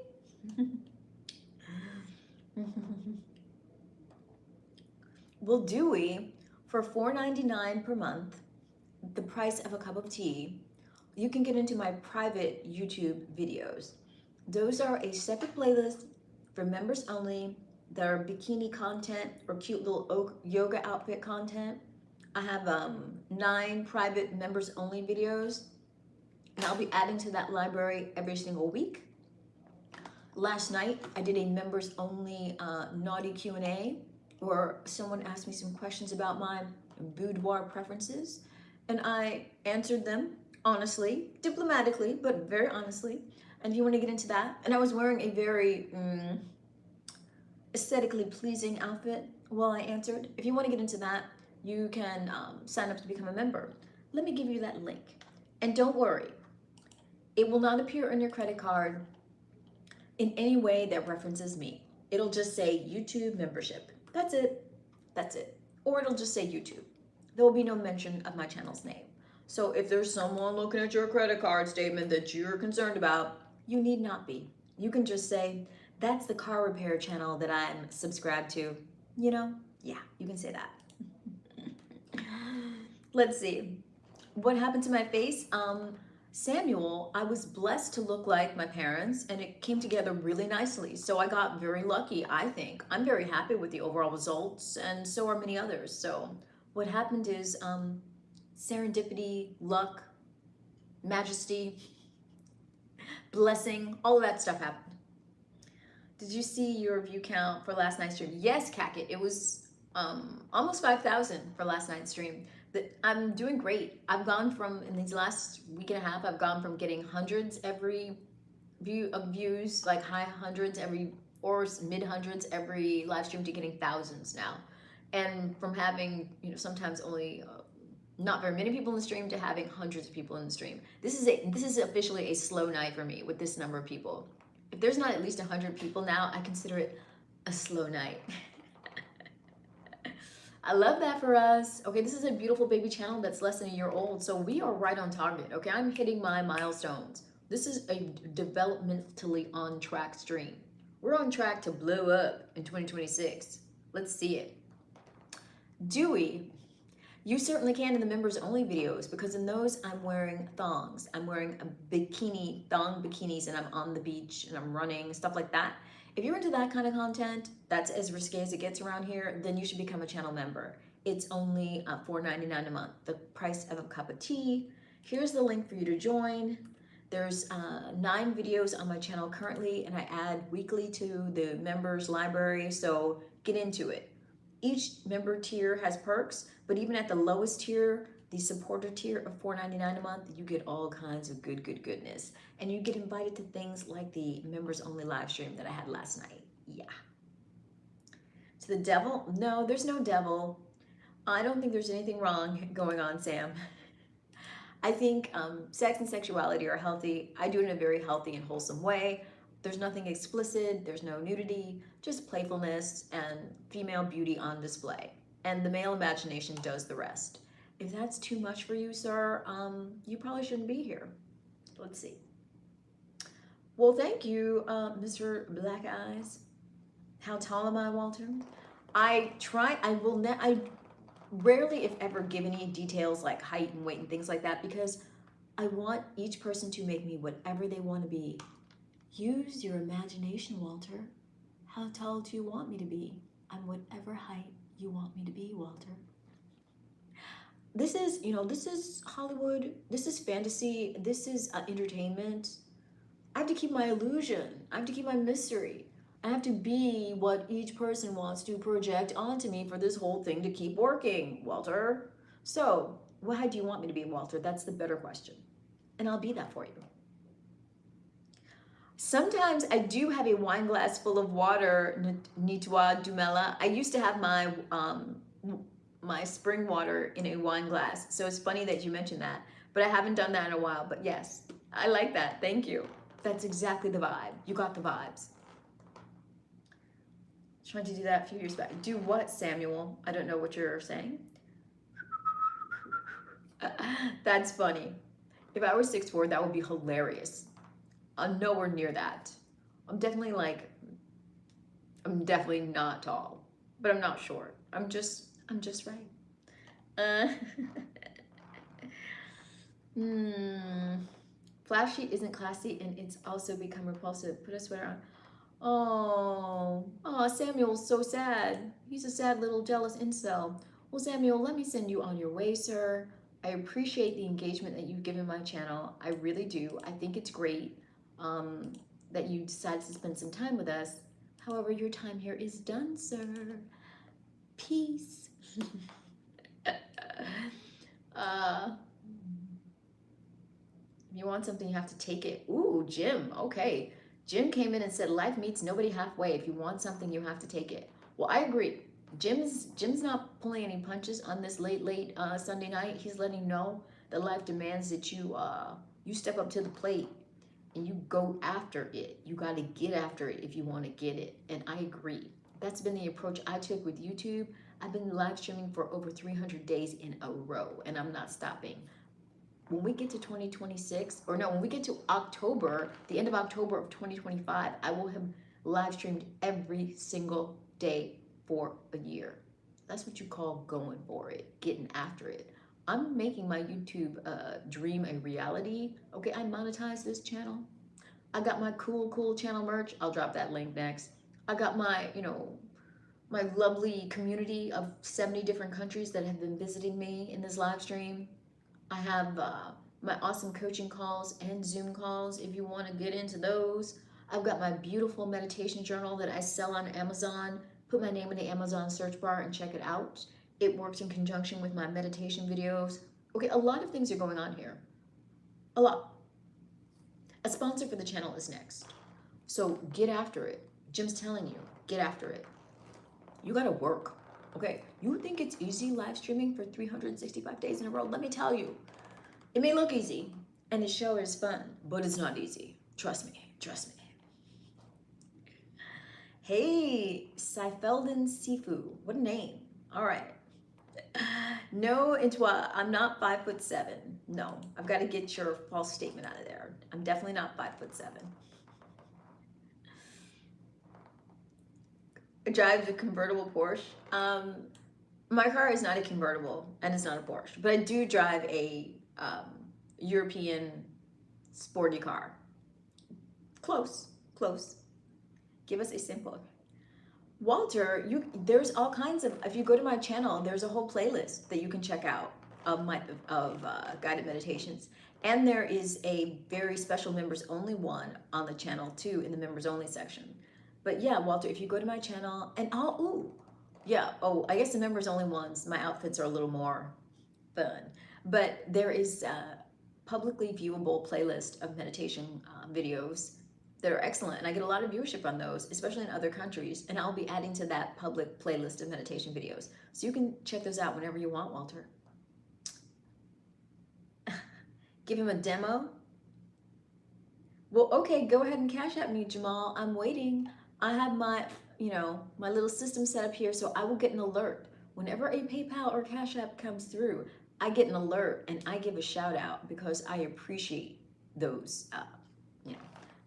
A: Well, Dewey, for $4.99 per month, the price of a cup of tea, you can get into my private YouTube videos. Those are a separate playlist for members only. They're bikini content or cute little yoga outfit content. I have 9 private members only videos, and I'll be adding to that library every single week. Last night, I did a members only naughty Q&A where someone asked me some questions about my boudoir preferences, and I answered them honestly, diplomatically, but very honestly. And if you want to get into that, and I was wearing a very aesthetically pleasing outfit while I answered. If you want to get into that, you can sign up to become a member. Let me give you that link. And don't worry, it will not appear on your credit card in any way that references me. It'll just say YouTube membership. That's it. That's it. Or it'll just say YouTube. There will be no mention of my channel's name. So if there's someone looking at your credit card statement that you're concerned about, you need not be. You can just say, that's the car repair channel that I'm subscribed to. You know? Yeah, you can say that. Let's see. What happened to my face? Samuel, I was blessed to look like my parents, and it came together really nicely. So I got very lucky, I think. I'm very happy with the overall results, and so are many others. So what happened is serendipity, luck, majesty, blessing, all of that stuff happened. Did you see your view count for last night's stream? Yes, Kakit, it was almost 5,000 for last night's stream. I'm doing great. I've gone from, in these last week and a half, I've gone from getting hundreds every views, like high hundreds every, or mid hundreds every live stream, to getting thousands now. And from having, you know, sometimes only not very many people in the stream to having hundreds of people in the stream. This is officially a slow night for me with this number of people. If there's not at least 100 people now, I consider it a slow night. I love that for us. Okay, this is a beautiful baby channel that's less than a year old, so we are right on target. Okay, I'm hitting my milestones. This is a developmentally on track stream. We're on track to blow up in 2026. Let's see it. Dewey, you certainly can in the members only videos, because in those I'm wearing thongs. I'm wearing a bikini, thong bikinis, and I'm on the beach and I'm running, stuff like that. If you're into that kind of content, that's as risque as it gets around here, then you should become a channel member. It's only $4.99 a month, the price of a cup of tea. Here's the link for you to join. There's 9 videos on my channel currently, and I add weekly to the members library, so get into it. Each member tier has perks, but even at the lowest tier, the supporter tier of $4.99 a month, you get all kinds of goodness. And you get invited to things like the members only live stream that I had last night. Yeah. To the devil? No, there's no devil. I don't think there's anything wrong going on, Sam. I think sex and sexuality are healthy. I do it in a very healthy and wholesome way. There's nothing explicit, there's no nudity, just playfulness and female beauty on display. And the male imagination does the rest. If that's too much for you, sir, you probably shouldn't be here. Let's see. Well, thank you, Mr. Black Eyes. How tall am I, Walter? I rarely, if ever, give any details like height and weight and things like that, because I want each person to make me whatever they want to be. Use your imagination, Walter. How tall do you want me to be? I'm whatever height you want me to be, Walter. This is, you know, this is Hollywood. This is fantasy. This is entertainment. I have to keep my illusion. I have to keep my mystery. I have to be what each person wants to project onto me for this whole thing to keep working, Walter. So, what height do you want me to be, Walter? That's the better question. And I'll be that for you. Sometimes I do have a wine glass full of water, Nitwa Dumela. I used to have my my spring water in a wine glass. So it's funny that you mentioned that, but I haven't done that in a while. But yes, I like that. Thank you. That's exactly the vibe. You got the vibes. Trying to do that a few years back. Do what, Samuel? I don't know what you're saying. That's funny. If I was 6'4", that would be hilarious. I'm nowhere near that. I'm definitely not tall, but I'm not short. I'm just right. Flashy isn't classy, and it's also become repulsive. Put a sweater on. Oh, Samuel's so sad. He's a sad little jealous incel. Well, Samuel, let me send you on your way, sir. I appreciate the engagement that you've given my channel. I really do. I think it's great that you decided to spend some time with us. However, your time here is done, sir. Peace. If you want something, you have to take it. Ooh, Jim. Okay. Jim came in and said, life meets nobody halfway. If you want something, you have to take it. Well, I agree. Jim's not pulling any punches on this late Sunday night. He's letting you know that life demands that you step up to the plate and you go after it. You got to get after it if you want to get it. And I agree. That's been the approach I took with YouTube. I've been live streaming for over 300 days in a row, and I'm not stopping. When we get to 2026, or no, when we get to October, the end of October of 2025, I will have live streamed every single day for a year. That's what you call going for it, getting after it. I'm making my YouTube dream a reality. Okay, I monetize this channel. I got my cool channel merch. I'll drop that link next. I got my, my lovely community of 70 different countries that have been visiting me in this live stream. I have my awesome coaching calls and Zoom calls if you want to get into those. I've got my beautiful meditation journal that I sell on Amazon. Put my name in the Amazon search bar and check it out. It works in conjunction with my meditation videos. Okay, a lot of things are going on here. A lot. A sponsor for the channel is next. So get after it. Jim's telling you, get after it. You gotta work. Okay, you think it's easy live streaming for 365 days in a row? Let me tell you, it may look easy and the show is fun, but it's not easy. Trust me, trust me. Hey, Seifelden Sifu, what a name. All right. No, I'm not 5'7". No, I've got to get your false statement out of there. I'm definitely not 5'7". I drive a convertible Porsche. My car is not a convertible and it's not a Porsche, but I do drive a European sporty car. Close. Give us a simple. Walter, there's all kinds of, if you go to my channel, there's a whole playlist that you can check out of guided meditations. And there is a very special members only one on the channel too, in the members only section. But yeah, Walter, if you go to my channel and I guess the members only ones, my outfits are a little more fun. But there is a publicly viewable playlist of meditation videos that are excellent. And I get a lot of viewership on those, especially in other countries. And I'll be adding to that public playlist of meditation videos. So you can check those out whenever you want, Walter. Give him a demo. Well, okay, go ahead and cash at me, Jamal. I'm waiting. I have my, my little system set up here, so I will get an alert. Whenever a PayPal or Cash App comes through, I get an alert and I give a shout out because I appreciate those,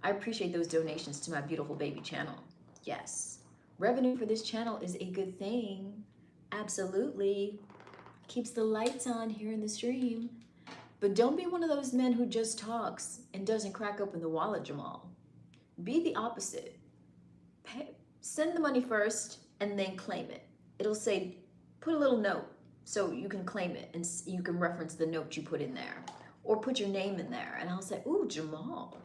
A: I appreciate those donations to my beautiful baby channel. Yes. Revenue for this channel is a good thing. Absolutely. Keeps the lights on here in the stream. But don't be one of those men who just talks and doesn't crack open the wallet, Jamal. Be the opposite. Send the money first and then claim it. It'll say, put a little note so you can claim it and you can reference the note you put in there. Or put your name in there and I'll say, ooh, Jamal.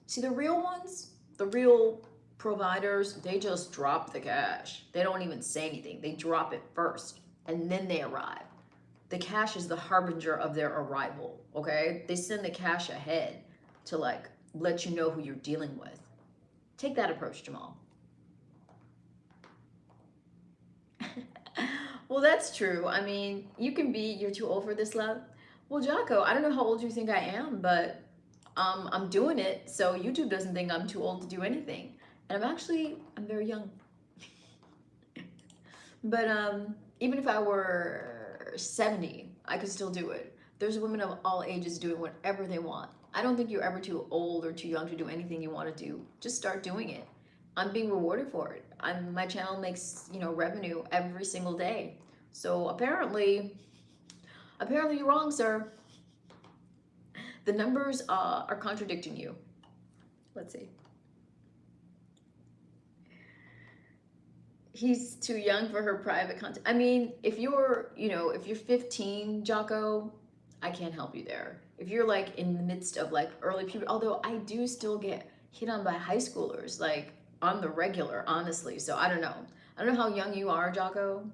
A: See, the real ones, the real providers, they just drop the cash. They don't even say anything. They drop it first and then they arrive. The cash is the harbinger of their arrival, okay? They send the cash ahead to let you know who you're dealing with. Take that approach, Jamal. Well, that's true. I mean, you're too old for this, love. Well, Jocko, I don't know how old you think I am, but I'm doing it, so YouTube doesn't think I'm too old to do anything. And I'm very young. But even if I were 70, I could still do it. There's women of all ages doing whatever they want. I don't think you're ever too old or too young to do anything you want to do. Just start doing it. I'm being rewarded for it. My channel makes, revenue every single day. So apparently you're wrong, sir. The numbers are contradicting you. Let's see. He's too young for her private content. I mean, if you're 15, Jocko, I can't help you there. If you're like in the midst of like early puberty, although I do still get hit on by high schoolers, like on the regular, honestly. So I don't know. I don't know how young you are, Jocko.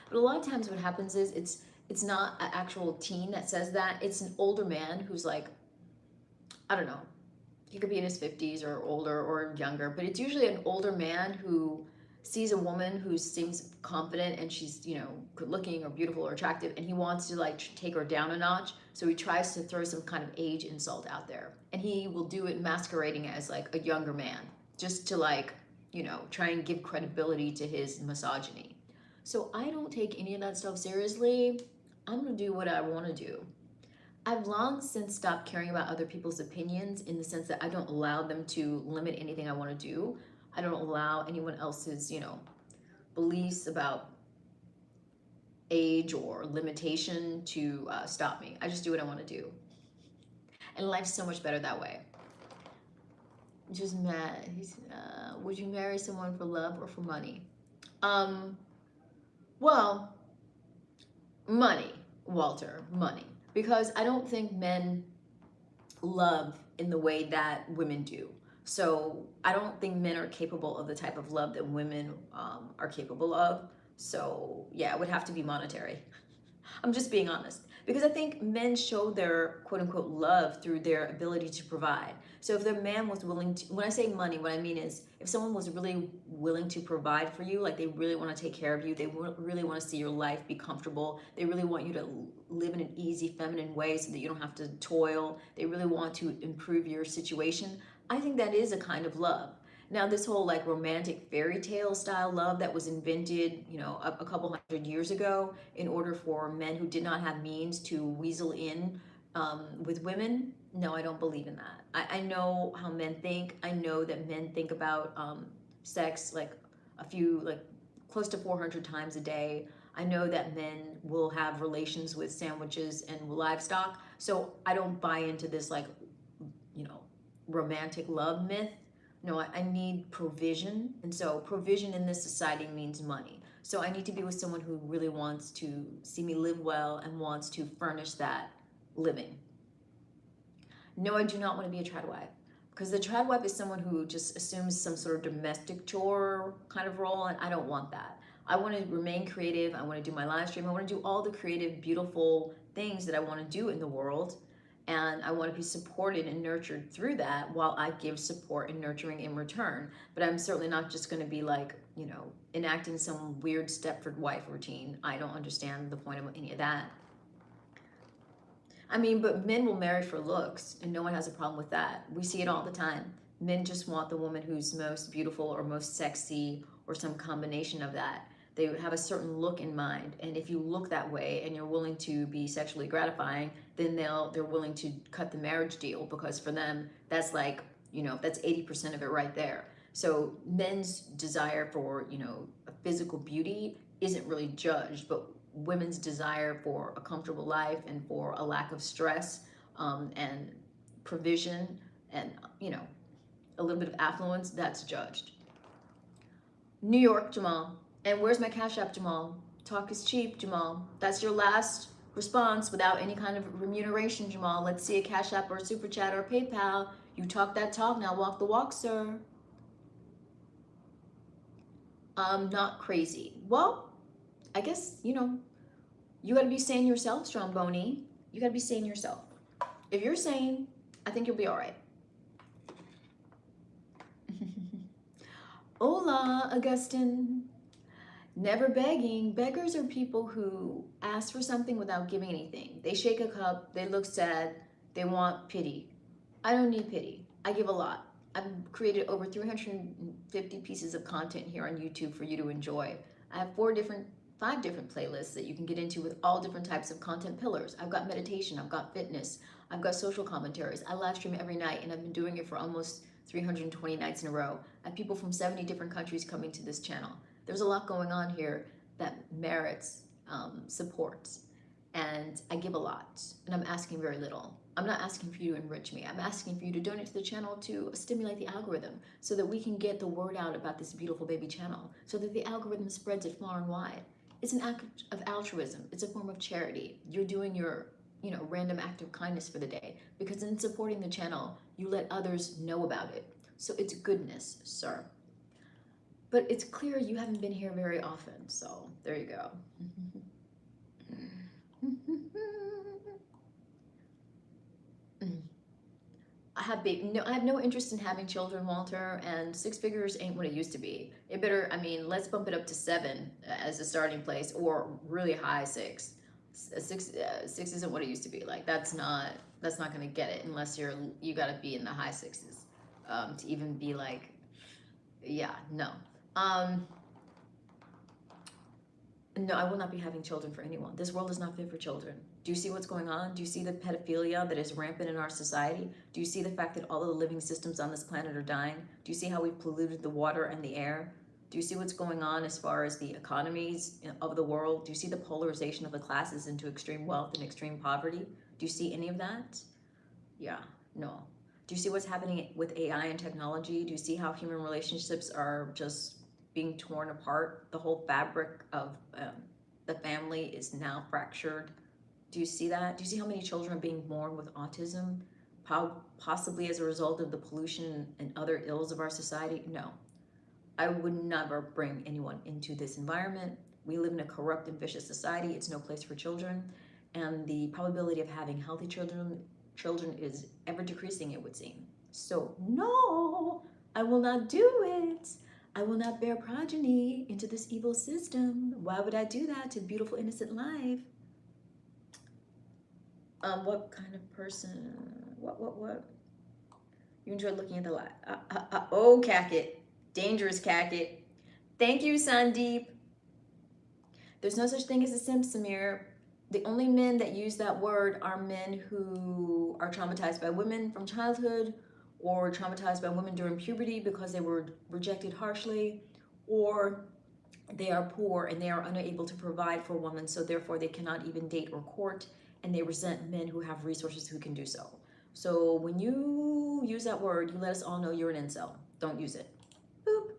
A: But a lot of times what happens is it's not an actual teen that says that. It's an older man who's like, I don't know. He could be in his 50s or older or younger, but it's usually an older man who sees a woman who seems confident and she's, good looking or beautiful or attractive, and he wants to like take her down a notch. So he tries to throw some kind of age insult out there. And he will do it masquerading as like a younger man, just to like, try and give credibility to his misogyny. So I don't take any of that stuff seriously. I'm gonna do what I wanna do. I've long since stopped caring about other people's opinions in the sense that I don't allow them to limit anything I want to do. I don't allow anyone else's, beliefs about age or limitation to stop me. I just do what I want to do. And life's so much better that way. Just mad. Would you marry someone for love or for money? Well, money, Walter, money. Because I don't think men love in the way that women do. So I don't think men are capable of the type of love that women are capable of. So yeah, it would have to be monetary. I'm just being honest. Because I think men show their quote unquote love through their ability to provide. So if the man was willing to, when I say money, what I mean is if someone was really willing to provide for you, like they really want to take care of you, they really want to see your life be comfortable, they really want you to live in an easy, feminine way so that you don't have to toil, they really want to improve your situation, I think that is a kind of love. Now, this whole like romantic fairy tale style love that was invented, a couple hundred years ago in order for men who did not have means to weasel in with women, no, I don't believe in that. I know how men think. I know that men think about sex like close to 400 times a day. I know that men will have relations with sandwiches and livestock. So I don't buy into this romantic love myth. No, I need provision. And so provision in this society means money. So I need to be with someone who really wants to see me live well and wants to furnish that living. No, I do not want to be a trad wife. Because the trad wife is someone who just assumes some sort of domestic chore kind of role, and I don't want that. I want to remain creative. I want to do my live stream. I want to do all the creative, beautiful things that I want to do in the world. And I want to be supported and nurtured through that while I give support and nurturing in return. But I'm certainly not just going to be like, enacting some weird Stepford wife routine. I don't understand the point of any of that. I mean, but men will marry for looks, and no one has a problem with that. We see it all the time. Men just want the woman who's most beautiful or most sexy or some combination of that. They have a certain look in mind, and if you look that way and you're willing to be sexually gratifying, then they're willing to cut the marriage deal, because for them that's like, that's 80% of it right there. So men's desire for a physical beauty isn't really judged, but women's desire for a comfortable life and for a lack of stress and provision and a little bit of affluence, that's judged. New York, Jamal. And where's my Cash App, Jamal? Talk is cheap, Jamal. That's your last response without any kind of remuneration, Jamal. Let's see a Cash App or a Super Chat or a PayPal. You talk that talk, now walk the walk, sir. I'm not crazy. Well, I guess, you got to be sane yourself, Stromboni. You got to be sane yourself. If you're sane, I think you'll be all right. Hola, Augustine. Never begging. Beggars are people who ask for something without giving anything. They shake a cup, they look sad, they want pity. I don't need pity. I give a lot. I've created over 350 pieces of content here on YouTube for you to enjoy. I have 5 different playlists that you can get into with all different types of content pillars. I've got meditation, I've got fitness, I've got social commentaries. I live stream every night, and I've been doing it for almost 320 nights in a row. I have people from 70 different countries coming to this channel. There's a lot going on here that merits support, and I give a lot, and I'm asking very little. I'm not asking for you to enrich me. I'm asking for you to donate to the channel to stimulate the algorithm so that we can get the word out about this beautiful baby channel, so that the algorithm spreads it far and wide. It's an act of altruism. It's a form of charity. You're doing your, random act of kindness for the day, because in supporting the channel, you let others know about it. So it's goodness, sir. But it's clear you haven't been here very often, so there you go. I have no interest in having children, Walter, and 6 figures ain't what it used to be. It better, let's bump it up to 7 as a starting place, or really high 6. 6 isn't what it used to be. Like, that's not gonna get it unless you gotta be in the high 6s to even be like, yeah, no. No, I will not be having children for anyone. This world is not fit for children. Do you see what's going on? Do you see the pedophilia that is rampant in our society? Do you see the fact that all of the living systems on this planet are dying? Do you see how we've polluted the water and the air? Do you see what's going on as far as the economies of the world? Do you see the polarization of the classes into extreme wealth and extreme poverty? Do you see any of that? Yeah, no. Do you see what's happening with AI and technology? Do you see how human relationships are just being torn apart? The whole fabric of the family is now fractured. Do you see that? Do you see how many children are being born with autism, possibly as a result of the pollution and other ills of our society? No. I would never bring anyone into this environment. We live in a corrupt and vicious society. It's no place for children. And the probability of having healthy children is ever decreasing, it would seem. So no, I will not do it. I will not bear progeny into this evil system. Why would I do that to beautiful, innocent life? What kind of person? What? You enjoyed looking at the light. Oh, Cacket. Dangerous Cacket. Thank you, Sandeep. There's no such thing as a simp, Samir. The only men that use that word are men who are traumatized by women from childhood, or traumatized by women during puberty because they were rejected harshly, or they are poor and they are unable to provide for a woman, so therefore they cannot even date or court, and they resent men who have resources who can do so. So when you use that word, you let us all know you're an incel. Don't use it. Boop.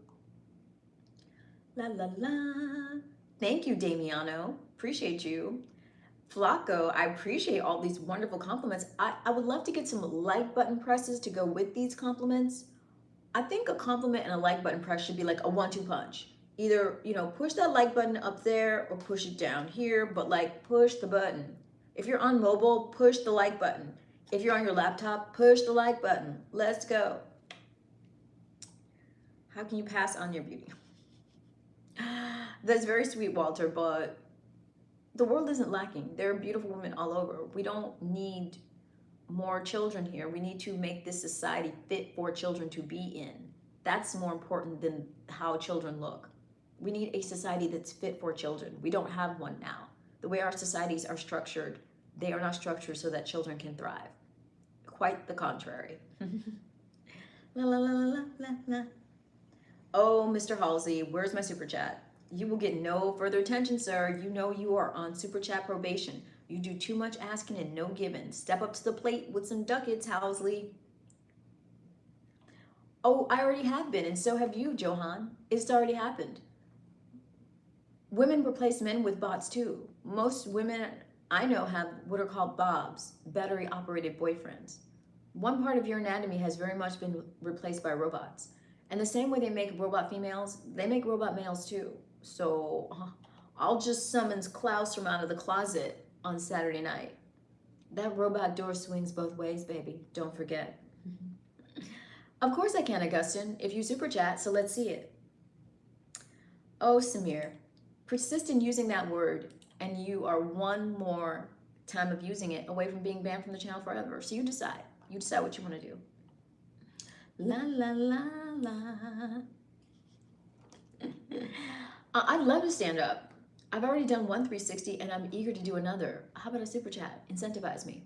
A: La la la. Thank you, Damiano. Appreciate you. Flacco, I appreciate all these wonderful compliments. I would love to get some like button presses to go with these compliments. I think a compliment and a like button press should be like a 1-2 punch. Either, push that like button up there or push it down here, but like push the button. If you're on mobile, push the like button. If you're on your laptop, push the like button. Let's go. How can you pass on your beauty? That's very sweet, Walter, but the world isn't lacking. There are beautiful women all over. We don't need more children here. We need to make this society fit for children to be in. That's more important than how children look. We need a society that's fit for children. We don't have one now. The way our societies are structured, they are not structured so that children can thrive. Quite the contrary. La la la la la la. Oh, Mr. Halsey, where's my super chat? You will get no further attention, sir. You know you are on super chat probation. You do too much asking and no giving. Step up to the plate with some ducats, Housley. Oh, I already have been, and so have you, Johan. It's already happened. Women replace men with bots too. Most women I know have what are called BOBs, battery-operated boyfriends. One part of your anatomy has very much been replaced by robots. And the same way they make robot females, they make robot males too. So I'll just summons Klaus from out of the closet on Saturday night. That robot door swings both ways, baby. Don't forget. Of course I can, Augustine, if you super chat, so let's see it. Oh, Samir, persist in using that word, and you are one more time of using it away from being banned from the channel forever. So you decide. You decide what you want to do. La la la la. I'd love to stand up. I've already done one 360 and I'm eager to do another. How about a super chat? Incentivize me.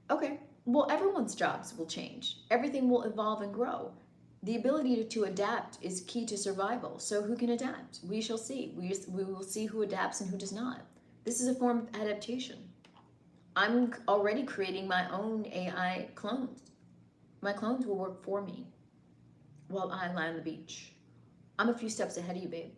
A: Okay, well, everyone's jobs will change. Everything will evolve and grow. The ability to adapt is key to survival. So who can adapt? We shall see. We will see who adapts and who does not. This is a form of adaptation. I'm already creating my own AI clones. My clones will work for me while I lie on the beach. I'm a few steps ahead of you, babe.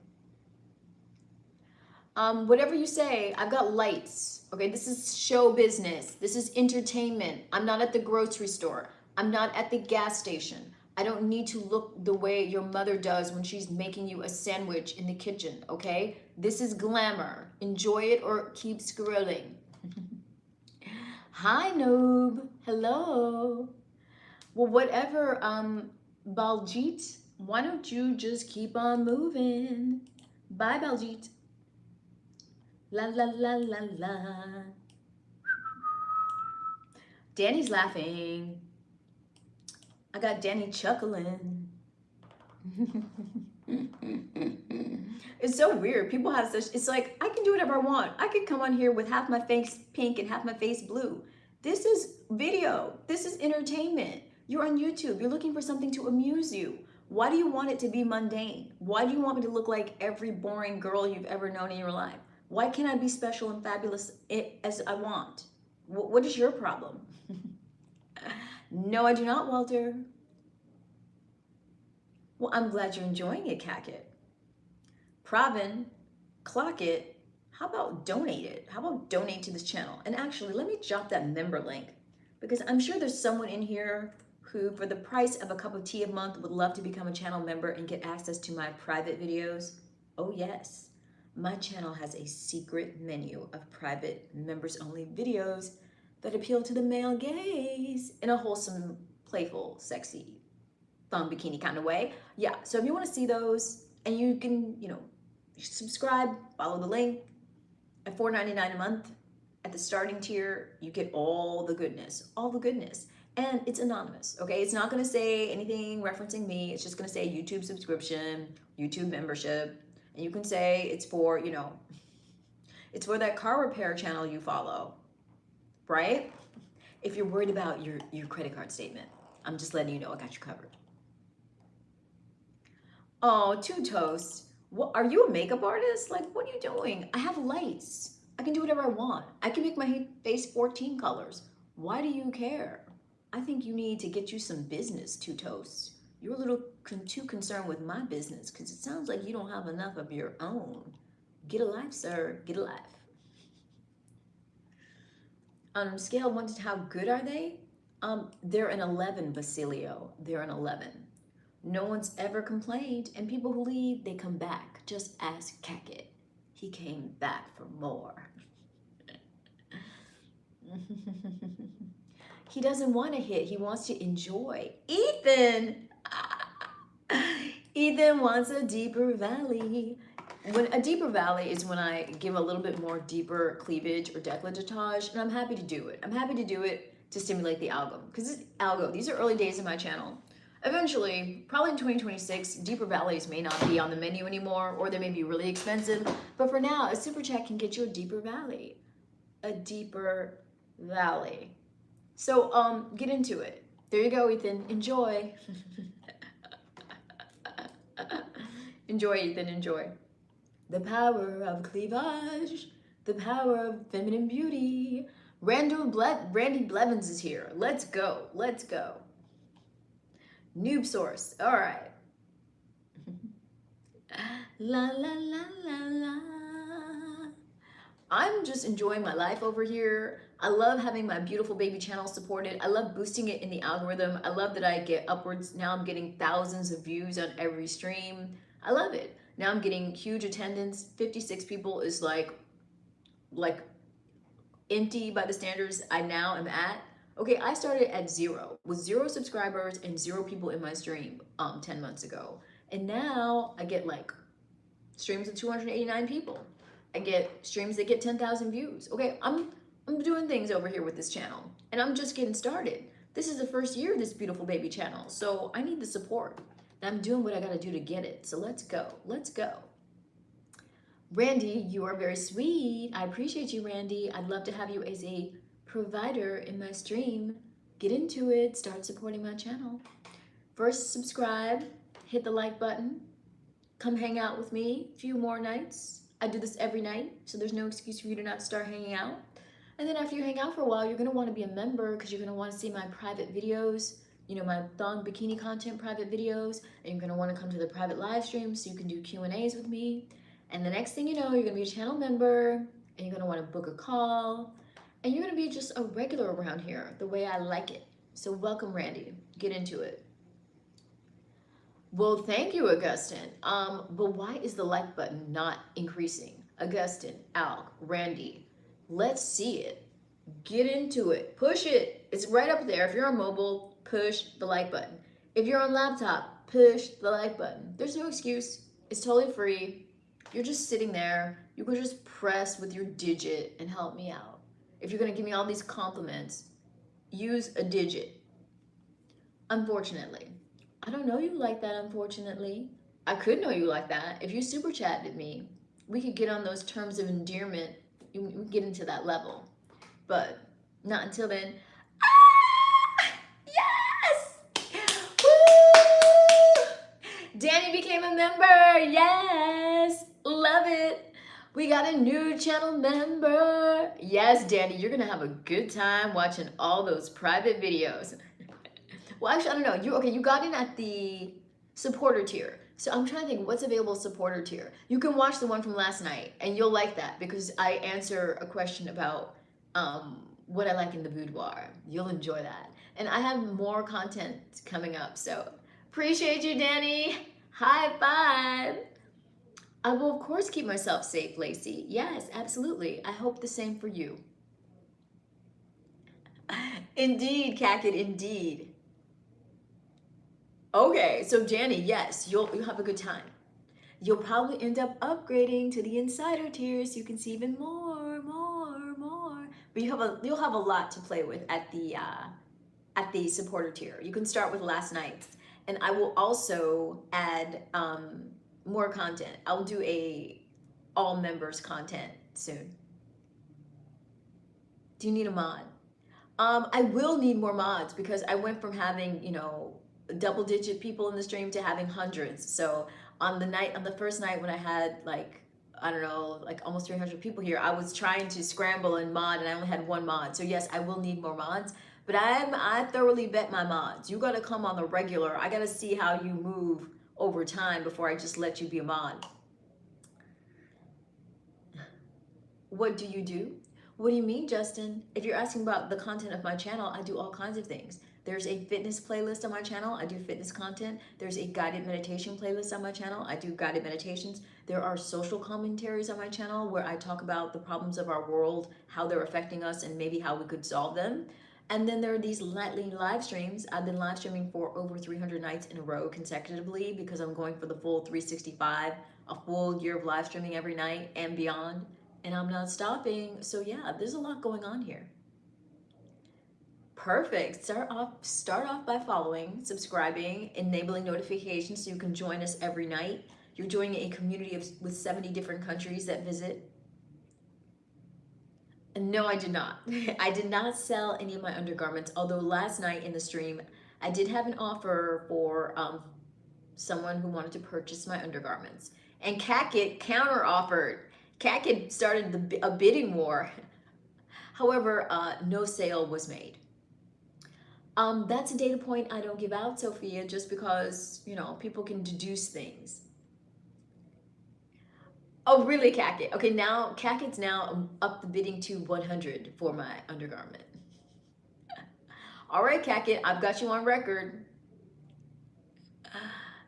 A: Whatever you say, I've got lights. Okay, this is show business. This is entertainment. I'm not at the grocery store. I'm not at the gas station. I don't need to look the way your mother does when she's making you a sandwich in the kitchen, okay? This is glamour. Enjoy it or keep scrolling. Hi, Noob. Hello. Well, whatever, Baljit, why don't you just keep on moving? Bye, Baljit. La la la la la. Danny's laughing. I got Danny chuckling. It's so weird. People have such, it's like, I can do whatever I want. I can come on here with half my face pink and half my face blue. This is video. This is entertainment. You're on YouTube. You're looking for something to amuse you. Why do you want it to be mundane? Why do you want me to look like every boring girl you've ever known in your life? Why can't I be special and fabulous as I want? What is your problem? No, I do not, Walter. Well, I'm glad you're enjoying it, Cacket. Pravin, clock it. How about donate it? How about donate to this channel? And actually, let me drop that member link because I'm sure there's someone in here who, for the price of a cup of tea a month, would love to become a channel member and get access to my private videos. Oh, yes. My channel has a secret menu of private members-only videos that appeal to the male gaze in a wholesome, playful, sexy, thumb bikini kind of way. Yeah, so if you want to see those, and you can, subscribe, follow the link. At $4.99 a month, at the starting tier, you get all the goodness, and it's anonymous, okay? It's not going to say anything referencing me. It's just going to say YouTube subscription, YouTube membership. And you can say it's for, it's for that car repair channel you follow, right? If you're worried about your credit card statement, I'm just letting you know I got you covered. Oh, Two Toast. What, are you a makeup artist? Like, what are you doing? I have lights. I can do whatever I want. I can make my face 14 colors. Why do you care? I think you need to get you some business, Two Toast. You're a little too concerned with my business because it sounds like you don't have enough of your own. Get a life, sir. Get a life. On scale of 1 to how good are they? They're an 11, Basilio. They're an 11. No one's ever complained, and people who leave, they come back. Just ask Cacket. He came back for more. He doesn't want to hit. He wants to enjoy. Ethan! Ethan wants a deeper valley. When a deeper valley is when I give a little bit more deeper cleavage or décolletage, and I'm happy to do it. I'm happy to do it to stimulate the algo. Because these are early days in my channel. Eventually, probably in 2026, deeper valleys may not be on the menu anymore, or they may be really expensive. But for now, a super chat can get you a deeper valley. A deeper valley. So get into it. There you go, Ethan. Enjoy. Enjoy, Ethan. Enjoy. The power of cleavage. The power of feminine beauty. Randy Blevins is here. Let's go. Let's go. Noob Source. All right. La la la la la. I'm just enjoying my life over here. I love having my beautiful baby channel supported. I love boosting it in the algorithm. I love that I get upwards. Now I'm getting thousands of views on every stream. I love it. Now I'm getting huge attendance. 56 people is like empty by the standards I now am at. Okay, I started at 0 with 0 subscribers and 0 people in my stream 10 months ago. And now I get like streams of 289 people. I get streams that get 10,000 views. Okay, I'm doing things over here with this channel and I'm just getting started. This is the first year of this beautiful baby channel, so I need the support. and I'm doing what I gotta do to get it. So let's go. Let's go. Randy, you are very sweet. I appreciate you, Randy. I'd love to have you as a provider in my stream. Get into it. Start supporting my channel. First, subscribe. Hit the like button. Come hang out with me a few more nights. I do this every night, so there's no excuse for you to not start hanging out. And then after you hang out for a while, you're gonna wanna be a member because you're gonna wanna see my private videos, you know, my thong bikini content private videos, and you're gonna wanna come to the private live streams so you can do Q&As with me. And the next thing you know, you're gonna be a channel member, and you're gonna wanna book a call, and you're gonna be just a regular around here, the way I like it. So welcome, Randy. Get into it. Well, thank you, Augustine. But why is the like button not increasing? Augustine, Al, Randy, let's see it. Get into it. Push it. It's right up there. If you're on mobile, push the like button. If you're on laptop, push the like button. There's no excuse. It's totally free. You're just sitting there. You can just press with your digit and help me out. If you're going to give me all these compliments, use a digit. Unfortunately. I don't know you like that, unfortunately. I could know you like that. If you super chatted me, we could get on those terms of endearment. We could get into that level. But not until then. Ah! Yes! Woo! Danny became a member. Yes! Love it. We got a new channel member. Yes, Danny, you're going to have a good time watching all those private videos. Well, actually, I don't know. You got in at the supporter tier. So I'm trying to think what's available supporter tier. You can watch the one from last night, and you'll like that because I answer a question about what I like in the boudoir. You'll enjoy that. And I have more content coming up, so appreciate you, Danny. High five. I will, of course, keep myself safe, Lacey. Yes, absolutely. I hope the same for you. Indeed, Cackett, indeed. Okay, so Danny, yes, you'll have a good time. You'll probably end up upgrading to the insider tier so you can see even more. But you'll have a lot to play with at the supporter tier. You can start with last night's, and I will also add more content. I'll do a all members content soon. Do you need a mod? I will need more mods because I went from having, you know, double-digit people in the stream to having hundreds. So on the first night when I had like, I don't know, like almost 300 people here, I was trying to scramble and mod, and I only had one mod. So yes, I will need more mods, but I thoroughly vet my mods. You gotta come on the regular. I gotta see how you move over time before I just let you be a mod. What do you do? What do you mean, Justin? If you're asking about the content of my channel, I do all kinds of things. There's a fitness playlist on my channel. I do fitness content. There's a guided meditation playlist on my channel. I do guided meditations. There are social commentaries on my channel where I talk about the problems of our world, how they're affecting us, and maybe how we could solve them. And then there are these nightly live streams. I've been live streaming for over 300 nights in a row consecutively because I'm going for the full 365, a full year of live streaming every night and beyond. And I'm not stopping. So yeah, there's a lot going on here. Perfect. Start off by following, subscribing, enabling notifications so you can join us every night. You're joining a community with 70 different countries that visit. No, I did not. I did not sell any of my undergarments, although last night in the stream, I did have an offer for someone who wanted to purchase my undergarments. And Cackett counter-offered. Cackett started a bidding war. However, no sale was made. That's a data point I don't give out, Sophia, just because, you know, people can deduce things. Oh, really, Cackett? Okay, now Cackett's now up the bidding to 100 for my undergarment. All right, Cackett, I've got you on record.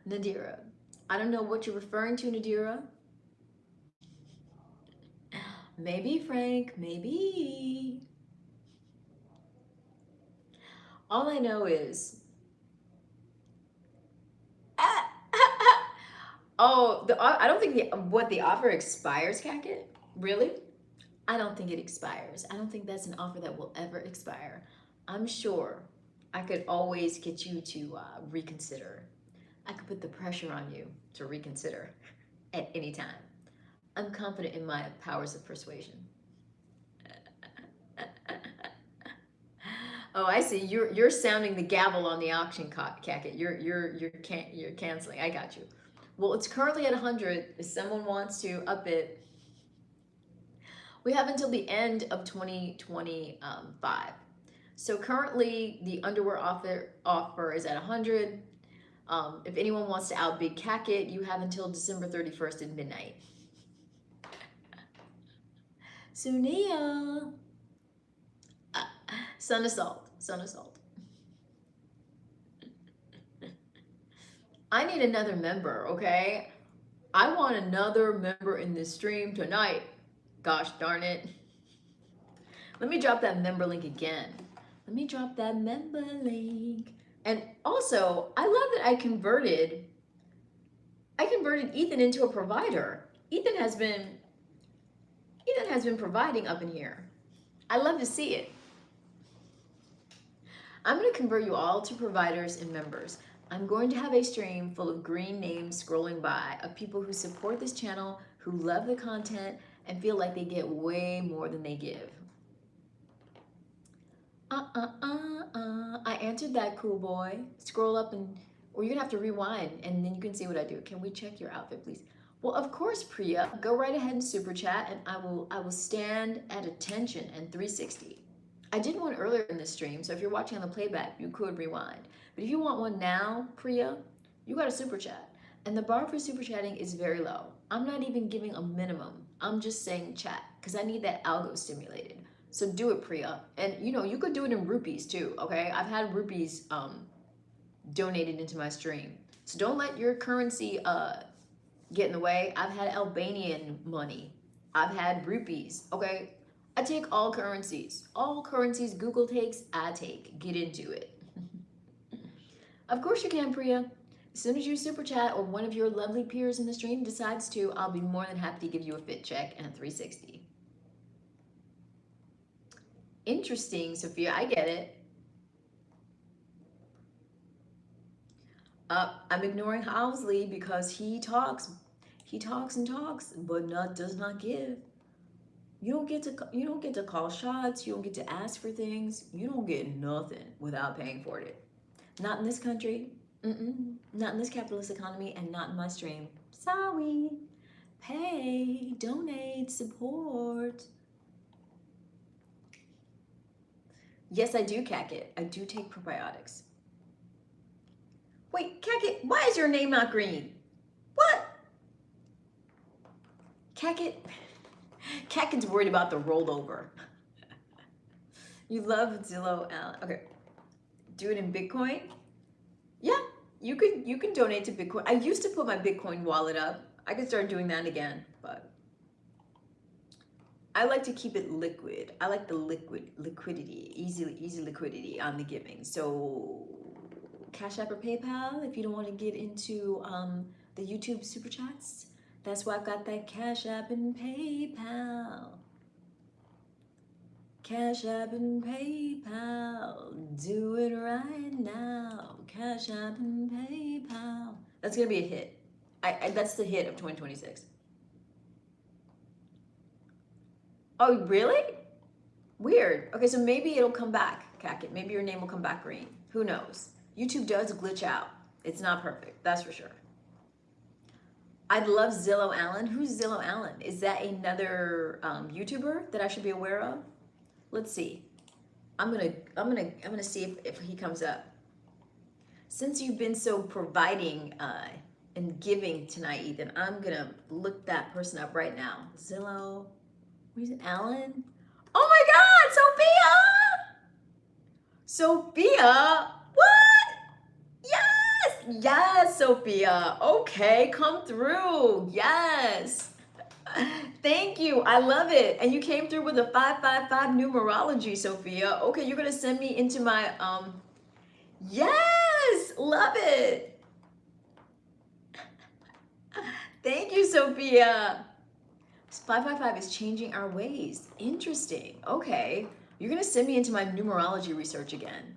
A: Nadira. I don't know what you're referring to, Nadira. Maybe, Frank, maybe. All I know is, oh, I don't think the offer expires, Cackett. Really? I don't think it expires. I don't think that's an offer that will ever expire. I'm sure I could always get you to reconsider. I could put the pressure on you to reconsider at any time. I'm confident in my powers of persuasion. Oh, I see. You're sounding the gavel on the auction, Cacket. You're canceling. I got you. Well, it's currently at 100. If someone wants to up it, we have until the end of 2025. So currently, the underwear offer is at 100. If anyone wants to outbid Cacket, you have until December 31st at midnight. Sunia. Sun Assault. Sun Assault. I need another member, okay? I want another member in this stream tonight. Gosh darn it. Let me drop that member link again. Let me drop that member link. And also, I love that I converted Ethan into a provider. Ethan has been providing up in here. I love to see it. I'm going to convert you all to providers and members. I'm going to have a stream full of green names scrolling by of people who support this channel, who love the content, and feel like they get way more than they give. I answered that, cool boy. Scroll up or you're gonna have to rewind and then you can see what I do. Can we check your outfit, please? Well, of course, Priya. Go right ahead and super chat and I will stand at attention and 360. I did one earlier in the stream, so if you're watching on the playback, you could rewind. But if you want one now, Priya, you got to super chat. And the bar for super chatting is very low. I'm not even giving a minimum. I'm just saying chat because I need that algo stimulated. So do it, Priya. And you could do it in rupees too, okay? I've had rupees donated into my stream. So don't let your currency get in the way. I've had Albanian money. I've had rupees, okay? I take all currencies. All currencies Google takes, I take. Get into it. Of course you can, Priya. As soon as you super chat or one of your lovely peers in the stream decides to, I'll be more than happy to give you a fit check and a 360. Interesting, Sophia. I get it. I'm ignoring Housley because he talks and talks, but does not give. You don't get to call shots. You don't get to ask for things. You don't get nothing without paying for it. Not in this country. Not in this capitalist economy, and not in my stream. Sorry. Pay, donate, support. Yes, I do, Cacket. I do take probiotics. Wait, Cacket, why is your name not green? What? Cacket? Cacket's worried about the rollover. You love Zillow, Alan. Okay. Do it in Bitcoin? Yeah, you can donate to Bitcoin. I used to put my Bitcoin wallet up. I could start doing that again, but I like to keep it liquid. I like the liquidity, easy liquidity on the giving. So Cash App or PayPal if you don't want to get into the YouTube super chats. That's why I've got that Cash App and PayPal. Cash App and PayPal. Do it right now. Cash App and PayPal. That's gonna be a hit. That's the hit of 2026. Oh, really? Weird. Okay, so maybe it'll come back, Cacket. Maybe your name will come back green. Who knows? YouTube does glitch out. It's not perfect, that's for sure. I love Zillow Allen. Who's Zillow Allen? Is that another YouTuber that I should be aware of? Let's see. I'm gonna see if he comes up. Since you've been so providing and giving tonight, Ethan, I'm gonna look that person up right now. Zillow. What is it? Allen? Oh my God, Sophia! Sophia, what? Yes, yes, Sophia. Okay, come through. Yes. Thank you. I love it. And you came through with a 555 numerology, Sophia. Okay, you're gonna send me into my yes, love it. Thank you, Sophia. 555 is changing our ways. Interesting. Okay. You're gonna send me into my numerology research again.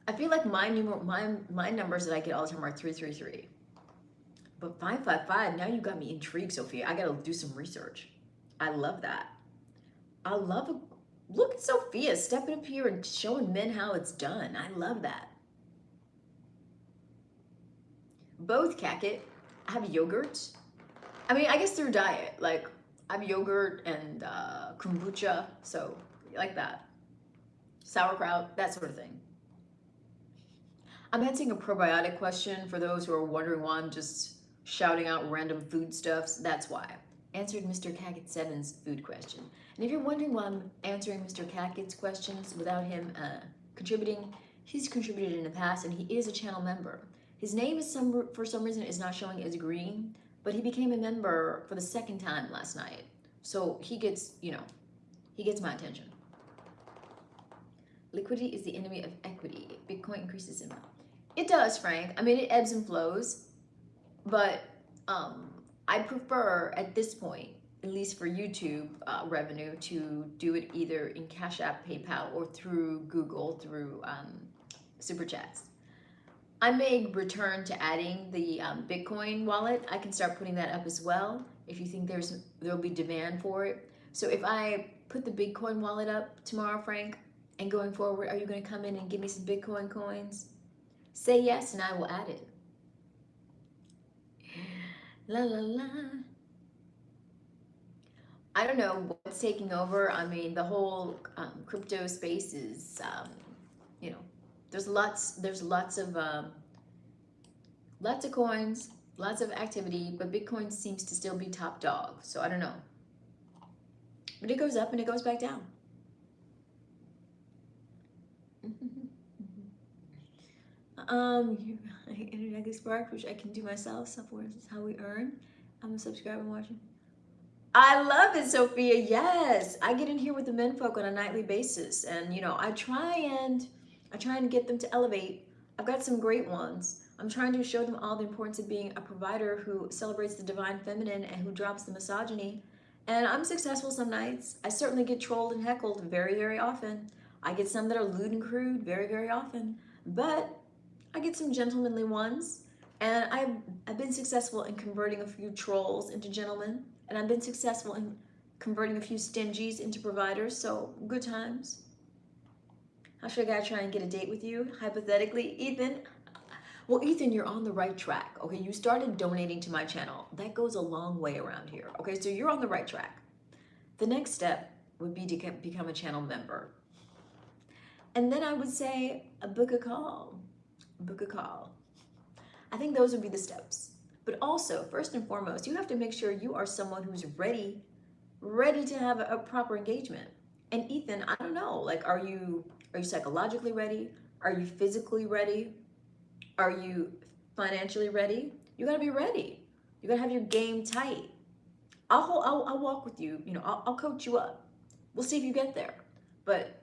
A: I feel like my numbers that I get all the time are 333. But 555, now you got me intrigued, Sophia. I gotta do some research. I love that. I love a look at Sophia stepping up here and showing men how it's done. I love that. Both, Kakit. I have yogurt. I mean, I guess through diet. Like, I have yogurt and kombucha, so like that. Sauerkraut, that sort of thing. I'm answering a probiotic question for those who are wondering why I'm just shouting out random foodstuffs. That's why. Answered Mr. Cackett7's food question. And if you're wondering why I'm answering Mr. Cackett's questions without him contributing, he's contributed in the past and he is a channel member. His name is for some reason is not showing as green, but he became a member for the second time last night. So he gets, you know, he gets my attention. Liquidity is the enemy of equity. Bitcoin increases in amount. It does, Frank. I mean, it ebbs and flows, but I prefer at this point, at least for YouTube revenue, to do it either in Cash App, PayPal, or through Google, through Super Chats. I may return to adding the Bitcoin wallet. I can start putting that up as well if you think there'll be demand for it. So if I put the Bitcoin wallet up tomorrow, Frank, and going forward, are you going to come in and give me some Bitcoin coins? Say yes and I will add it. La la la. I don't know what's taking over. I mean, the whole crypto space is, you know, there's lots of coins, lots of activity, but Bitcoin seems to still be top dog. So I don't know. But it goes up and it goes back down. Internet Spark, which I can do myself. Software is how we earn. I'm a subscriber and watching. I love it, Sophia. Yes, I get in here with the menfolk on a nightly basis, and you know, I try and get them to elevate. I've got some great ones. I'm trying to show them all the importance of being a provider who celebrates the divine feminine and who drops the misogyny. And I'm successful some nights. I certainly get trolled and heckled very, very often. I get some that are lewd and crude very, very often. But I get some gentlemanly ones. And I've been successful in converting a few trolls into gentlemen. And I've been successful in converting a few stingies into providers. So good times. How should a guy try and get a date with you? Hypothetically, Ethan. Well, Ethan, you're on the right track. Okay, you started donating to my channel. That goes a long way around here. Okay, so you're on the right track. The next step would be to become a channel member. And then I would say book a call. Book a call. I think those would be the steps. But also, first and foremost, you have to make sure you are someone who's ready to have a proper engagement. And Ethan, I don't know, like, are you psychologically ready? Are you physically ready? Are you financially ready? You gotta be ready. You gotta have your game tight. I'll walk with you. You know, I'll coach you up. We'll see if you get there. But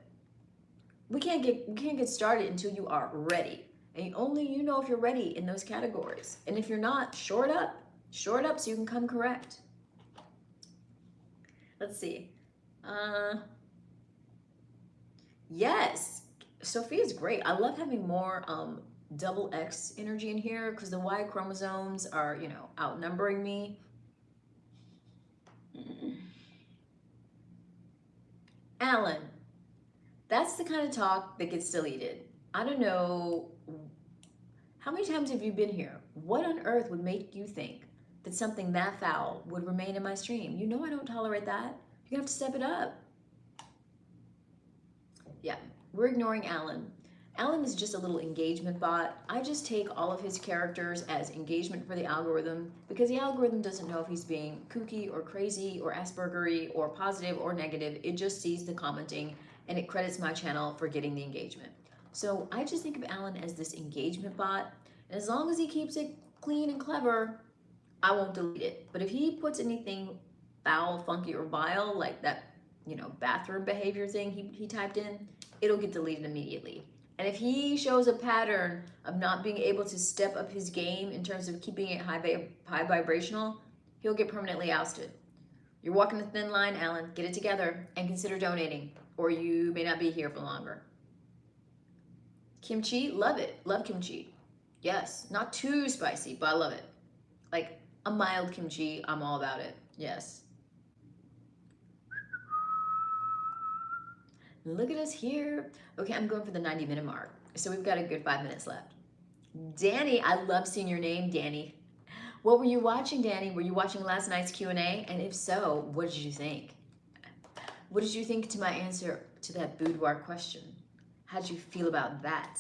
A: we can't get started until you are ready. And only you know if you're ready in those categories. And if you're not, shore it up. Shore it up so you can come correct. Let's see. Yes, Sophia's great. I love having more double X energy in here because the Y chromosomes are, you know, outnumbering me. Alan, that's the kind of talk that gets deleted. I don't know, how many times have you been here? What on earth would make you think that something that foul would remain in my stream? You know I don't tolerate that. You're gonna have to step it up. Yeah, we're ignoring Alan. Alan is just a little engagement bot. I just take all of his characters as engagement for the algorithm because the algorithm doesn't know if he's being kooky or crazy or Aspergery or positive or negative. It just sees the commenting and it credits my channel for getting the engagement. So I just think of Alan as this engagement bot. And as long as he keeps it clean and clever, I won't delete it. But if he puts anything foul, funky, or vile, like that, you know, bathroom behavior thing he typed in, it'll get deleted immediately. And if he shows a pattern of not being able to step up his game in terms of keeping it high vibrational, he'll get permanently ousted. You're walking a thin line, Alan. Get it together and consider donating, or you may not be here for longer. Kimchi, love it. Love kimchi. Yes, not too spicy, but I love it. Like a mild kimchi, I'm all about it. Yes. Look at us here. Okay, I'm going for the 90-minute mark. So we've got a good 5 minutes left. Danny, I love seeing your name, Danny. What were you watching, Danny? Were you watching last night's Q&A? And if so, what did you think? What did you think to my answer to that boudoir question? How did you feel about that?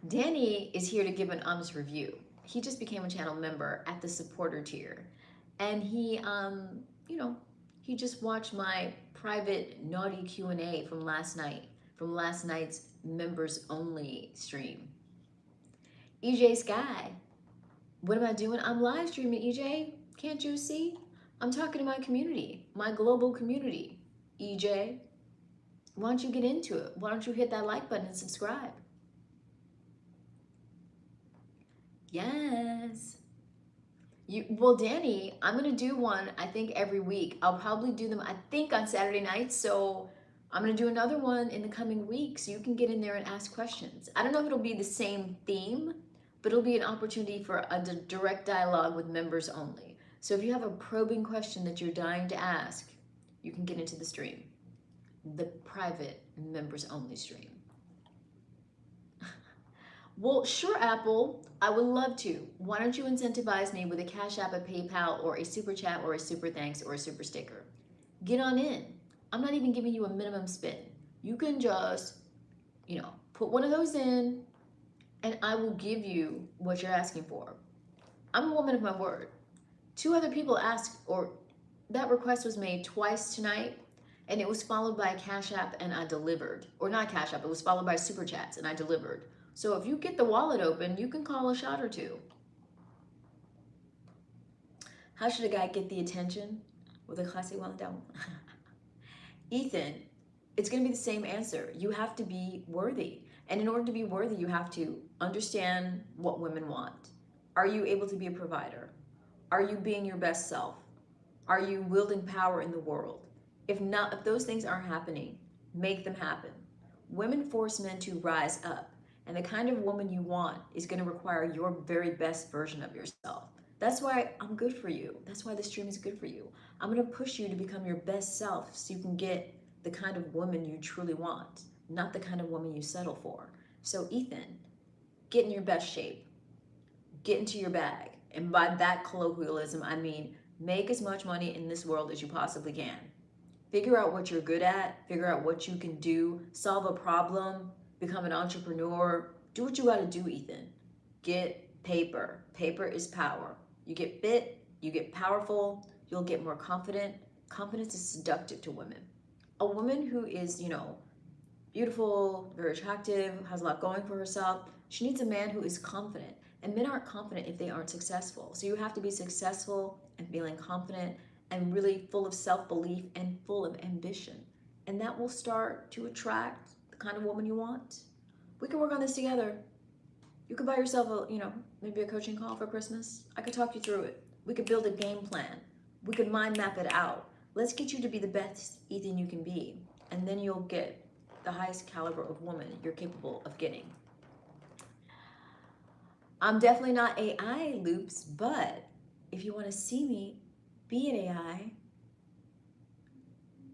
A: Danny is here to give an honest review. He just became a channel member at the supporter tier. And he, you know, he just watched my private naughty Q&A from last night, from last night's members only stream. EJ Sky, what am I doing? I'm live streaming, EJ. Can't you see? I'm talking to my community, my global community. EJ, why don't you get into it? Why don't you hit that like button and subscribe? Yes. Well, Danny, I'm gonna do one, I think every week. I'll probably do them, I think, on Saturday nights. So I'm gonna do another one in the coming week so you can get in there and ask questions. I don't know if it'll be the same theme, but it'll be an opportunity for a direct dialogue with members only. So if you have a probing question that you're dying to ask, you can get into the stream, the private members only stream. Well, sure, Apple, I would love to. Why don't you incentivize me with a Cash App, a PayPal, or a super chat, or a super thanks, or a super sticker? Get on in. I'm not even giving you a minimum spend. You can just, you know, put one of those in, and I will give you what you're asking for. I'm a woman of my word. 2 other people asked, or that request was made twice tonight, and it was followed by a Cash App, and I delivered. Or not Cash App, it was followed by super chats, and I delivered. So if you get the wallet open, you can call a shot or 2. How should a guy get the attention? With a classy one down. Ethan, it's going to be the same answer. You have to be worthy. And in order to be worthy, you have to understand what women want. Are you able to be a provider? Are you being your best self? Are you wielding power in the world? If not, if those things aren't happening, make them happen. Women force men to rise up. And the kind of woman you want is going to require your very best version of yourself. That's why I'm good for you. That's why this stream is good for you. I'm going to push you to become your best self so you can get the kind of woman you truly want, not the kind of woman you settle for. So Ethan, get in your best shape. Get into your bag. And by that colloquialism, I mean make as much money in this world as you possibly can. Figure out what you're good at. Figure out what you can do. Solve a problem. Become an entrepreneur. Do what you got to do, Ethan. Get paper. Paper is power. You get fit, you get powerful, you'll get more confident. Confidence is seductive to women. A woman who is, you know, beautiful, very attractive, has a lot going for herself, she needs a man who is confident. And men aren't confident if they aren't successful. So you have to be successful and feeling confident and really full of self-belief and full of ambition. And that will start to attract kind of woman you want. We can work on this together. You could buy yourself a, you know, maybe a coaching call for Christmas. I could talk you through it. We could build a game plan. We could mind map it out. Let's get you to be the best Ethan you can be. And then you'll get the highest caliber of woman you're capable of getting. I'm definitely not AI, Loops, but if you want to see me be an AI,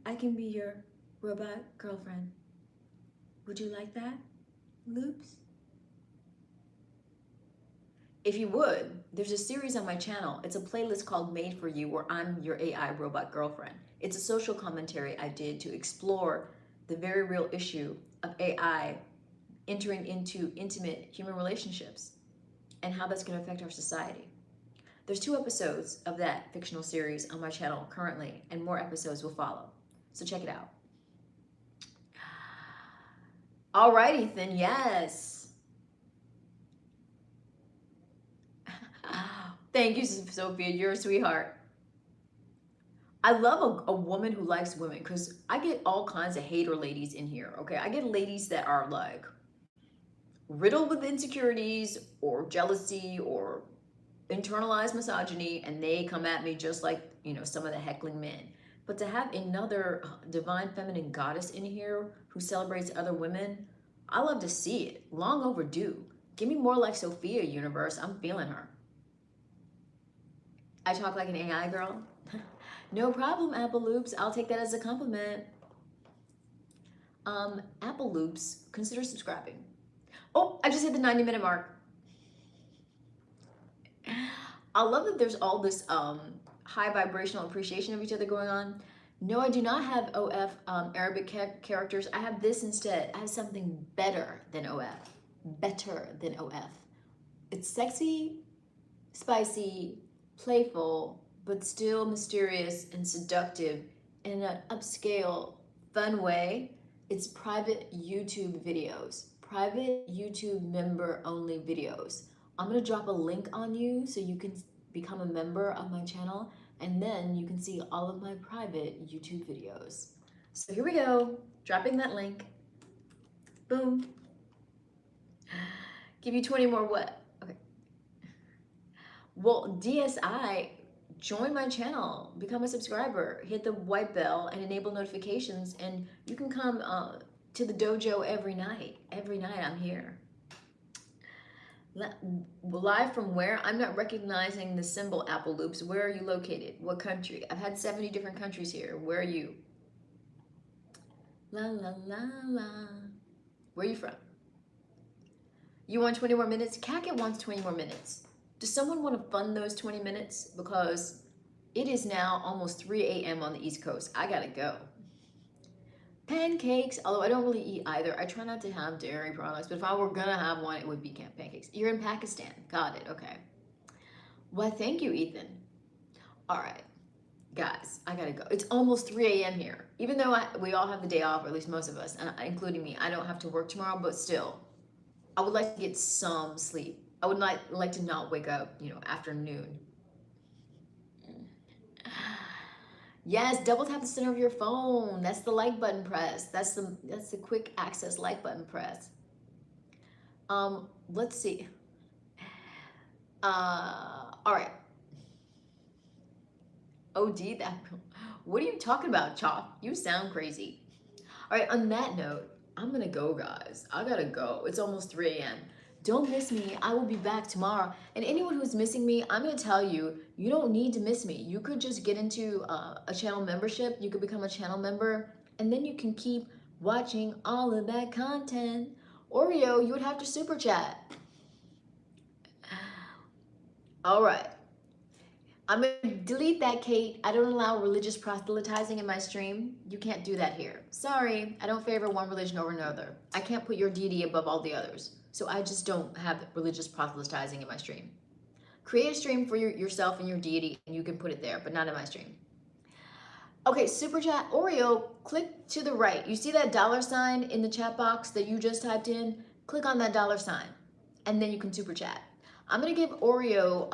A: I can be your robot girlfriend. Would you like that, Loops? If you would, there's a series on my channel. It's a playlist called Made for You, where I'm your AI robot girlfriend. It's a social commentary I did to explore the very real issue of AI entering into intimate human relationships and how that's going to affect our society. There's 2 episodes of that fictional series on my channel currently, and more episodes will follow. So check it out. All right, Ethan, yes. Thank you, Sophia, you're a sweetheart. I love a woman who likes women, because I get all kinds of hater ladies in here, okay? I get ladies that are like riddled with insecurities or jealousy or internalized misogyny, and they come at me just like, you know, some of the heckling men. But to have another divine feminine goddess in here who celebrates other women, I love to see it. Long overdue. Give me more like Sophia, universe. I'm feeling her. I talk like an AI girl. No problem, Apple Loops. I'll take that as a compliment. Apple Loops, consider subscribing. Oh, I just hit the 90-minute mark. I love that there's all this high vibrational appreciation of each other going on. No, I do not have OF Arabic characters. I have this instead. I have something better than OF. Better than OF. It's sexy, spicy, playful, but still mysterious and seductive in an upscale, fun way. It's private YouTube videos, private YouTube member only videos. I'm gonna drop a link on you so you can become a member of my channel, and then you can see all of my private YouTube videos. So here we go, dropping that link. Boom. Give you 20 more what? Okay. Well, DSI, join my channel, become a subscriber, hit the white bell and enable notifications, and you can come to the dojo every night. Every night I'm here. Live from where? I'm not recognizing the symbol, Apple Loops. Where are you located? What country? I've had 70 different countries here. Where are you? La la la la. Where are you from? You want 20 more minutes? Cacket wants 20 more minutes. Does someone want to fund those 20 minutes? Because it is now almost 3 a.m. on the East Coast. I gotta go. Pancakes, although I don't really eat either. I try not to have dairy products, but if I were gonna have one, it would be pancakes. You're in Pakistan. Got it, okay. Well, thank you, Ethan. All right, guys, I gotta go. It's almost 3 a.m. here. Even though we all have the day off, or at least most of us, and including me, I don't have to work tomorrow, but still, I would like to get some sleep. I would like to not wake up, after noon. Yes, double tap the center of your phone. That's the like button press. That's the quick access like button press. Let's see. All right. OD that. What are you talking about, Chop? You sound crazy. All right, on that note, I'm gonna go, guys. I gotta go. It's almost 3 a.m. Don't miss me. I will be back tomorrow. And anyone who's missing me, I'm going to tell you, you don't need to miss me. You could just get into a channel membership. You could become a channel member, and then you can keep watching all of that content. Oreo, you would have to super chat. All right. I'm going to delete that, Kate. I don't allow religious proselytizing in my stream. You can't do that here. Sorry, I don't favor one religion over another. I can't put your deity above all the others. So I just don't have religious proselytizing in my stream. Create a stream for yourself and your deity, and you can put it there, but not in my stream. Okay, super chat. Oreo, click to the right. You see that $sign in the chat box that you just typed in? Click on that $sign, and then you can super chat. I'm gonna give Oreo,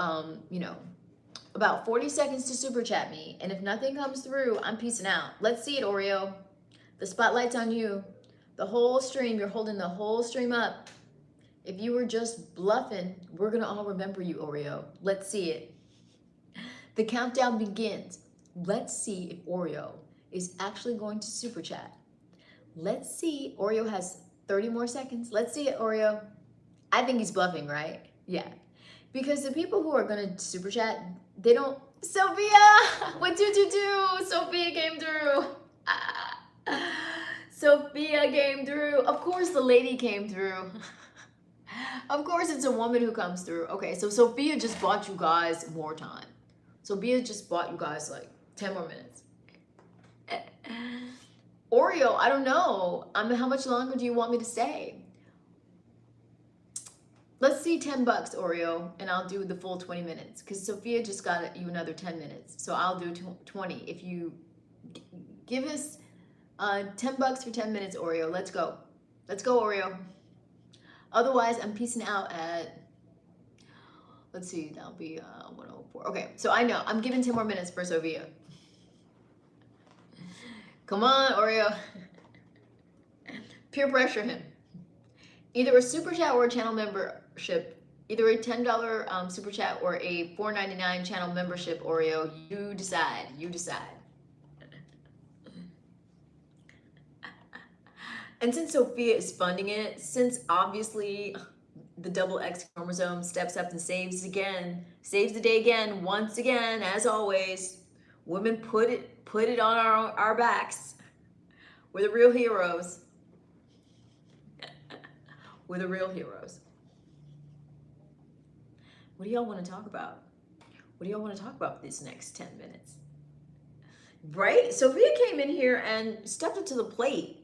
A: about 40 seconds to super chat me, and if nothing comes through, I'm peacing out. Let's see it, Oreo. The spotlight's on you. The whole stream, you're holding the whole stream up. If you were just bluffing, we're gonna all remember you, Oreo. Let's see it. The countdown begins. Let's see if Oreo is actually going to super chat. Let's see. Oreo has 30 more seconds. Let's see it, Oreo. I think he's bluffing, right? Yeah. Because the people who are gonna super chat, they don't. Sophia! What do? Sophia came through. Sophia came through. Of course the lady came through. Of course it's a woman who comes through. Okay, so Sophia just bought you guys more time. Sophia just bought you guys like 10 more minutes. Oreo, I don't know. How much longer do you want me to stay? Let's see $10, Oreo, and I'll do the full 20 minutes because Sophia just got you another 10 minutes. So I'll do 20. If you give us $10 for 10 minutes, Oreo, let's go. Let's go, Oreo. Otherwise, I'm peacing out at, let's see, that'll be 104. Okay, so I know, I'm giving 10 more minutes for Sophia. Come on, Oreo. Peer pressure him. Either a super chat or a channel membership. Either a $10 super chat or a $4.99 channel membership, Oreo. You decide. You decide. And since Sophia is funding it, since obviously the double X chromosome steps up and saves the day again, once again, as always, women put it on our backs. We're the real heroes. We're the real heroes. What do y'all want to talk about? What do y'all want to talk about this next 10 minutes? Right? Sophia came in here and stepped up to the plate.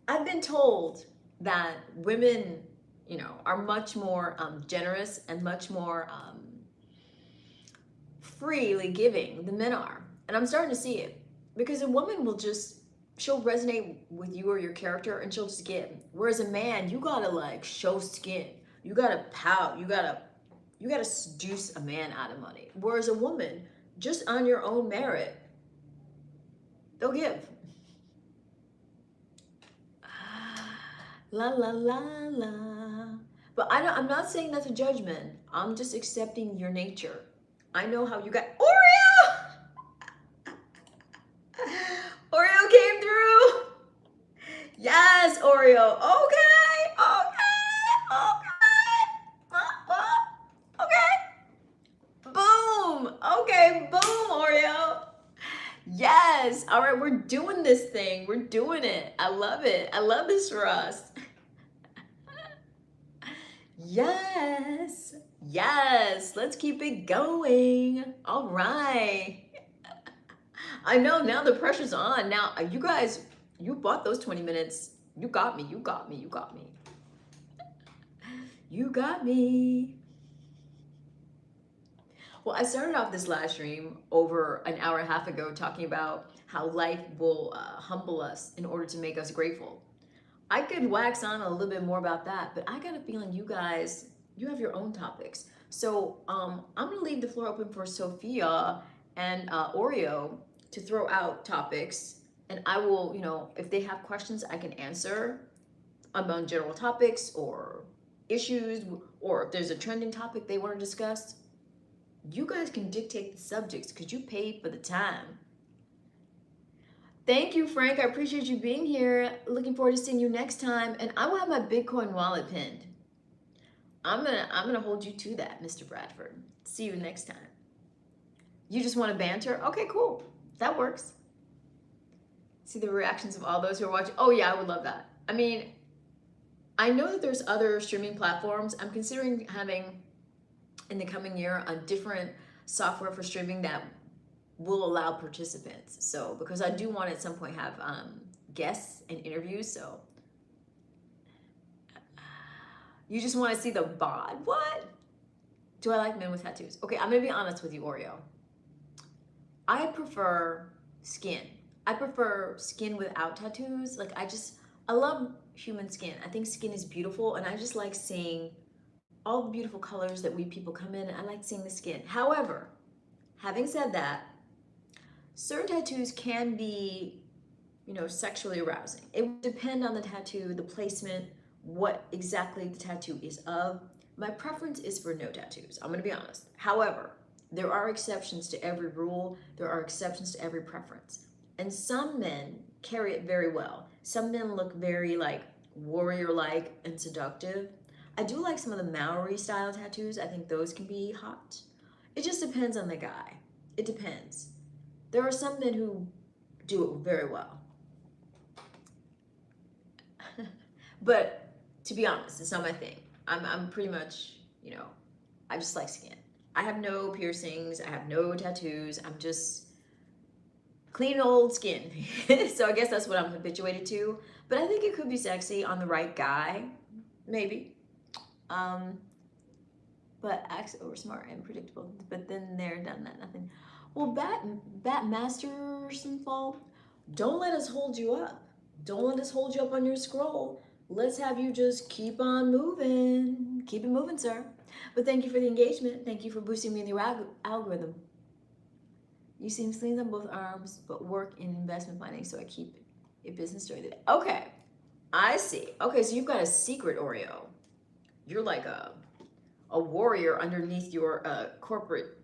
A: I've been told that women, are much more generous and much more freely giving than men are. And I'm starting to see it. Because a woman she'll resonate with you or your character and she'll just give. Whereas a man, you gotta show skin. You gotta pout. You gotta seduce a man out of money. Whereas a woman, just on your own merit, they'll give. La la la la. But I'm not saying that's a judgment. I'm just accepting your nature. I know how you got Oreo! Oreo came through. Yes, Oreo. Okay. Boom. Okay, boom, Oreo. Yes. All right, we're doing this thing. We're doing it. I love it. I love this for us. Yes. Yes. Let's keep it going. All right. I know now the pressure's on. Now, you guys, you bought those 20 minutes. You got me. You got me. You got me. You got me. Well, I started off this live stream over an hour and a half ago talking about how life will humble us in order to make us grateful. I could wax on a little bit more about that, but I got a feeling you guys, you have your own topics. So I'm going to leave the floor open for Sophia and Oreo to throw out topics. And I will, if they have questions, I can answer about general topics or issues, or if there's a trending topic they want to discuss. You guys can dictate the subjects because you paid for the time. Thank you, Frank. I appreciate you being here. Looking forward to seeing you next time. And I will have my Bitcoin wallet pinned. I'm gonna hold you to that, Mr. Bradford. See you next time. You just want to banter? Okay, cool. That works. See the reactions of all those who are watching. Oh yeah, I would love that. I mean, I know that there's other streaming platforms. I'm considering having in the coming year a different software for streaming that will allow participants. So because I do want at some point have guests and interviews. So you just want to see the bod? What? Do I like men with tattoos? Okay, I'm gonna be honest with you, Oreo. I prefer skin. I prefer skin without tattoos. I love human skin. I think skin is beautiful, and I just like seeing all the beautiful colors that we people come in. I like seeing the skin. However, having said that, certain tattoos can be, sexually arousing. It would depend on the tattoo, the placement, what exactly the tattoo is of. My preference is for no tattoos. I'm gonna be honest. However, there are exceptions to every rule. There are exceptions to every preference. And some men carry it very well. Some men look very warrior-like and seductive. I do like some of the Maori style tattoos. I think those can be hot. It just depends on the guy. It depends. There are some men who do it very well. But to be honest, it's not my thing. I'm pretty much, I just like skin. I have no piercings. I have no tattoos. I'm just clean old skin. So I guess that's what I'm habituated to. But I think it could be sexy on the right guy. Maybe. But acts over smart and predictable. But then they're done that, nothing. Well, Bat Masterson, don't let us hold you up. Don't let us hold you up on your scroll. Let's have you just keep on moving. Keep it moving, sir. But thank you for the engagement. Thank you for boosting me in the algorithm. You seem slim on both arms, but work in investment planning, so I keep a business during the day. Okay, I see. Okay, so you've got a secret, Oreo. You're like a warrior underneath your corporate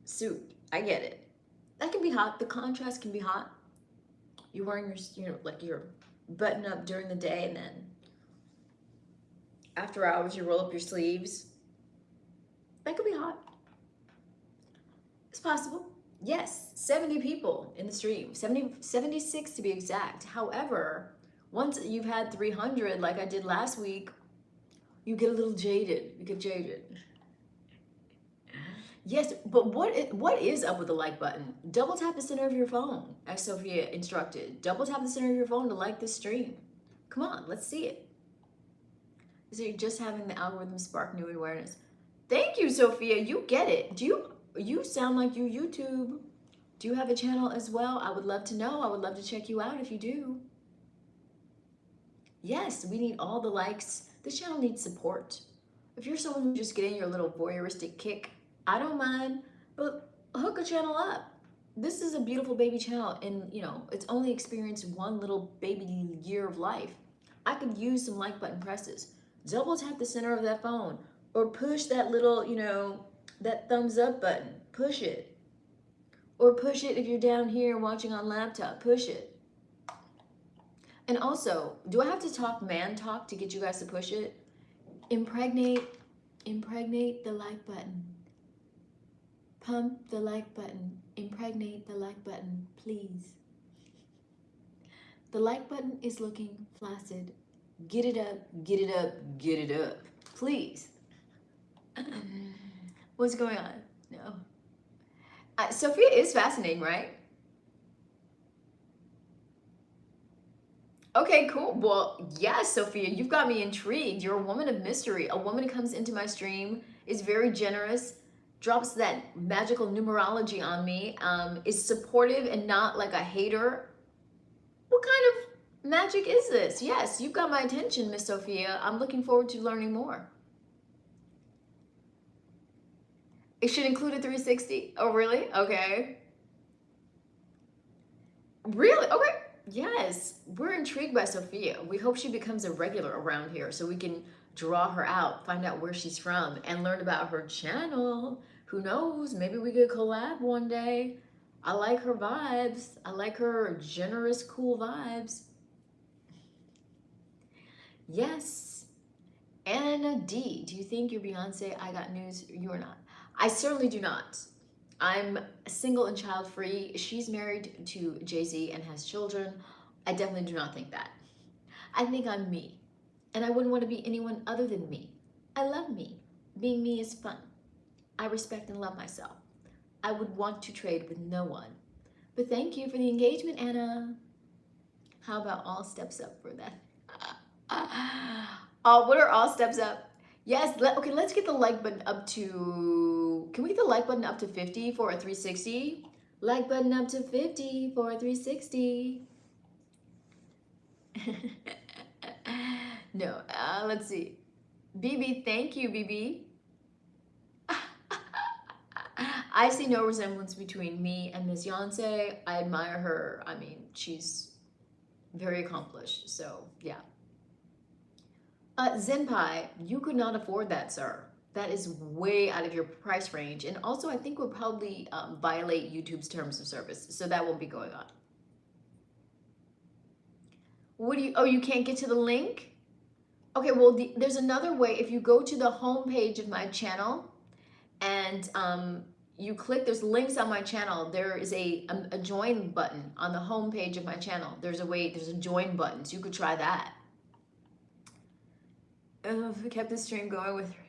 A: suit. I get it. That can be hot. The contrast can be hot. You're wearing your button up during the day, and then after hours you roll up your sleeves. That could be hot. It's possible. Yes, 70 people in the stream, 76 to be exact. However, once you've had 300 like I did last week, you get a little jaded. You get jaded. Yes, but what is up with the like button? Double tap the center of your phone, as Sophia instructed. Double tap the center of your phone to like this stream. Come on, let's see it. So you're just having the algorithm spark new awareness. Thank you, Sophia. You get it. You sound like you YouTube. Do you have a channel as well? I would love to know. I would love to check you out if you do. Yes, we need all the likes. This channel needs support. If you're someone who's just getting your little voyeuristic kick, I don't mind, but hook a channel up. This is a beautiful baby channel, and it's only experienced one little baby year of life. I could use some like button presses. Double tap the center of that phone, or push that little, that thumbs up button. Push it. Or push it if you're down here watching on laptop. Push it. And also, do I have to talk man talk to get you guys to push it? Impregnate the like button. Pump the like button. Impregnate the like button, please. The like button is looking flaccid. Get it up, get it up, get it up, please. What's going on? No. Sophia is fascinating, right? Okay, cool. Well, yes, Sophia, you've got me intrigued. You're a woman of mystery. A woman who comes into my stream, is very generous, drops that magical numerology on me, is supportive and not like a hater. What kind of magic is this? Yes, you've got my attention, Miss Sophia. I'm looking forward to learning more. It should include a 360. Oh, really? Okay. Really? Okay. Yes. We're intrigued by Sophia. We hope she becomes a regular around here so we can draw her out, find out where she's from, and learn about her channel. Who knows? Maybe we could collab one day. I like her vibes. I like her generous, cool vibes. Yes. Anna D, do you think you're Beyonce? I got news. You are not. I certainly do not. I'm single and child-free. She's married to Jay-Z and has children. I definitely do not think that. I think I'm me. And I wouldn't want to be anyone other than me. I love me. Being me is fun. I respect and love myself. I would want to trade with no one. But thank you for the engagement, Anna. How about all steps up for that? What are all steps up? Yes, okay, let's get the like button up to, can we get the like button up to 50 for a 360? Like button up to 50 for a 360. No, let's see. BB, thank you, BB. I see no resemblance between me and Miss Beyonce. I admire her. I mean, she's very accomplished, so yeah. Zenpai, you could not afford that, sir. That is way out of your price range. And also, I think would probably violate YouTube's terms of service. So that won't be going on. What do you, oh, you can't get to the link? Okay, well, there's another way. If you go to the home page of my channel and you click, there's links on my channel. There is a join button on the home page of my channel. There's a join button, so you could try that. We kept the stream going with her.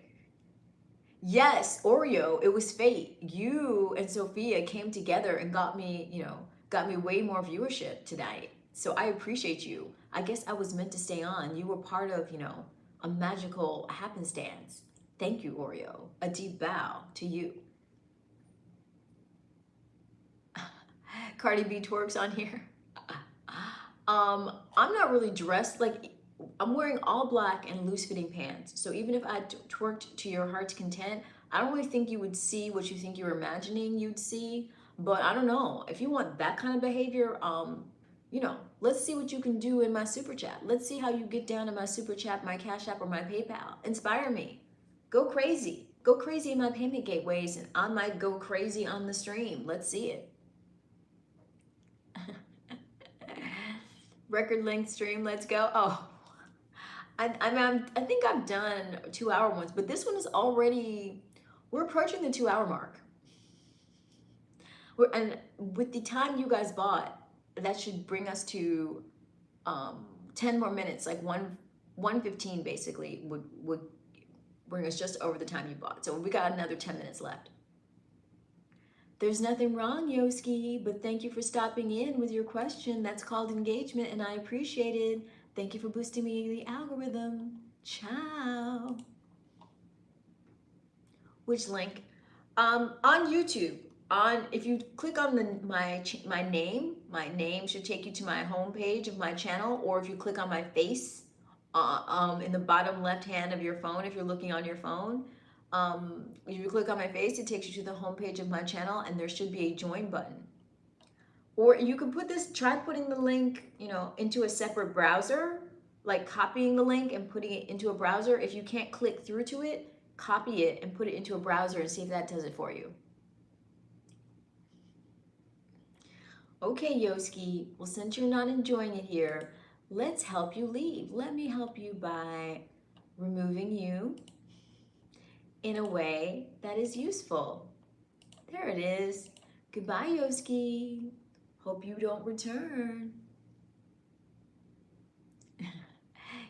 A: Yes, Oreo, it was fate. You and Sophia came together and got me, got me way more viewership tonight. So I appreciate you. I guess I was meant to stay on. You were part of, a magical happenstance. Thank you, Oreo. A deep bow to you. Cardi B twerks on here. I'm not really dressed like, I'm wearing all black and loose-fitting pants. So even if I twerked to your heart's content, I don't really think you would see what you think you're imagining you'd see. But I don't know. If you want that kind of behavior, let's see what you can do in my super chat. Let's see how you get down in my super chat, my Cash App, or my PayPal. Inspire me. Go crazy. Go crazy in my payment gateways, and I might go crazy on the stream. Let's see it. Record length stream, let's go. Oh, I think I've done 2 hour ones, but this one is already, we're approaching the 2 hour mark. And with the time you guys bought, that should bring us to 10 more minutes, like 1:15 basically would bring us just over the time you bought. So we got another 10 minutes left. There's nothing wrong, Yoski, but thank you for stopping in with your question. That's called engagement, and I appreciate it. Thank you for boosting me the algorithm. Ciao. Which link? On YouTube. If you click on my name should take you to my homepage of my channel, or if you click on my face in the bottom left hand of your phone, if you're looking on your phone, if you click on my face, it takes you to the homepage of my channel, and there should be a join button. Or you could try putting the link, into a separate browser, like copying the link and putting it into a browser. If you can't click through to it, copy it and put it into a browser and see if that does it for you. Okay, Yoski, well, since you're not enjoying it here, let's help you leave. Let me help you by removing you in a way that is useful. There it is. Goodbye, Yoski. Hope you don't return.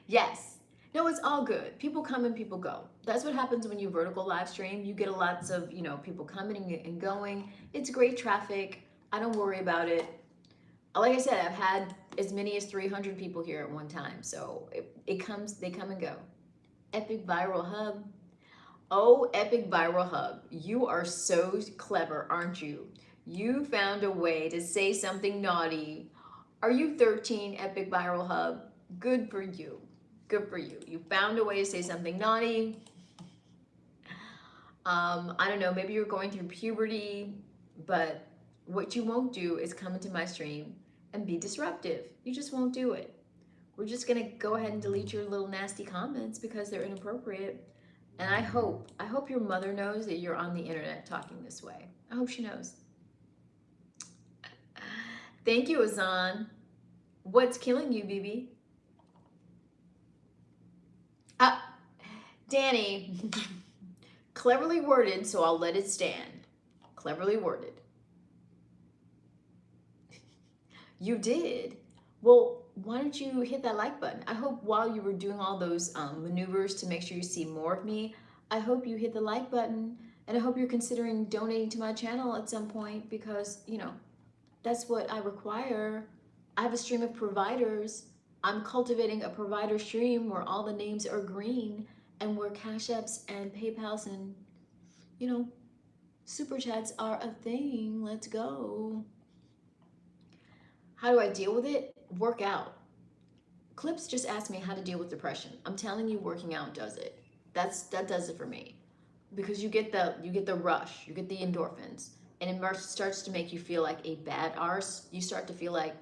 A: Yes. No, it's all good. People come and people go. That's what happens when you vertical live stream. You get lots of, people coming and going. It's great traffic. I don't worry about it. Like I said, I've had as many as 300 people here at one time. So they come and go. Epic Viral Hub. Oh, Epic Viral Hub. You are so clever, aren't you? You found a way to say something naughty. Are you 13, Epic Viral Hub? Good for you. Good for you. You found a way to say something naughty. I don't know, maybe you're going through puberty, but what you won't do is come into my stream and be disruptive. You just won't do it. We're just gonna go ahead and delete your little nasty comments because they're inappropriate. And I hope your mother knows that you're on the internet talking this way. I hope she knows. Thank you, Azan. What's killing you, BB? Danny, cleverly worded, so I'll let it stand. Cleverly worded. You did? Well, why don't you hit that like button? I hope while you were doing all those maneuvers to make sure you see more of me, I hope you hit the like button, and I hope you're considering donating to my channel at some point, because, that's what I require. I have a stream of providers. I'm cultivating a provider stream where all the names are green and where Cash Apps and PayPals and, Super Chats are a thing. Let's go. How do I deal with it? Work out. Clips just asked me how to deal with depression. I'm telling you, working out does it. That does it for me, because you get the rush, you get the endorphins, and it starts to make you feel like a bad arse. You start to feel like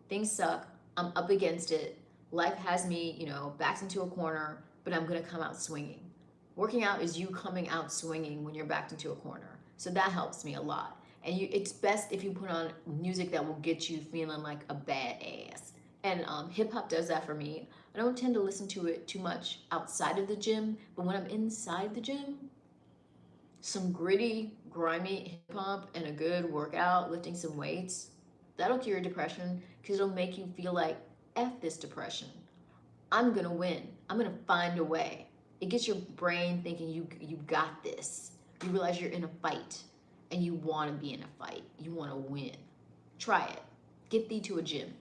A: things suck. I'm up against it. Life has me, backed into a corner, but I'm gonna come out swinging. Working out is you coming out swinging when you're backed into a corner. So that helps me a lot. And it's best if you put on music that will get you feeling like a badass. And hip hop does that for me. I don't tend to listen to it too much outside of the gym, but when I'm inside the gym, some gritty, grimy hip hop and a good workout, lifting some weights, that'll cure depression, because it'll make you feel like, F this depression. I'm gonna win. I'm gonna find a way. It gets your brain thinking you got this. You realize you're in a fight, and you want to be in a fight. You want to win. Try it. Get thee to a gym.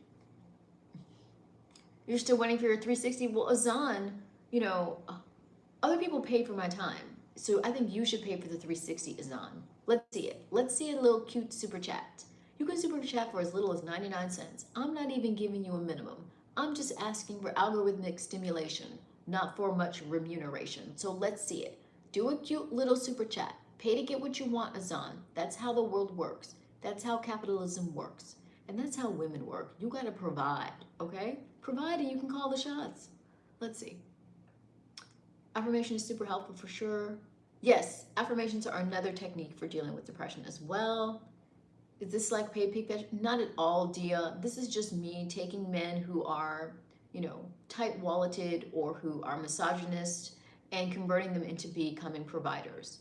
A: You're still waiting for your 360? Well, Azan, other people pay for my time. So I think you should pay for the 360, Azan. Let's see it. Let's see a little cute super chat. You can super chat for as little as 99 cents. I'm not even giving you a minimum. I'm just asking for algorithmic stimulation, not for much remuneration. So let's see it. Do a cute little super chat. Pay to get what you want, Azan. That's how the world works. That's how capitalism works. And that's how women work. You gotta provide, okay? Provide and you can call the shots. Let's see. Affirmation is super helpful for sure. Yes, affirmations are another technique for dealing with depression as well. Is this like pay peak? Not at all, Dia. This is just me taking men who are, you know, tight-walleted or who are misogynist and converting them into becoming providers.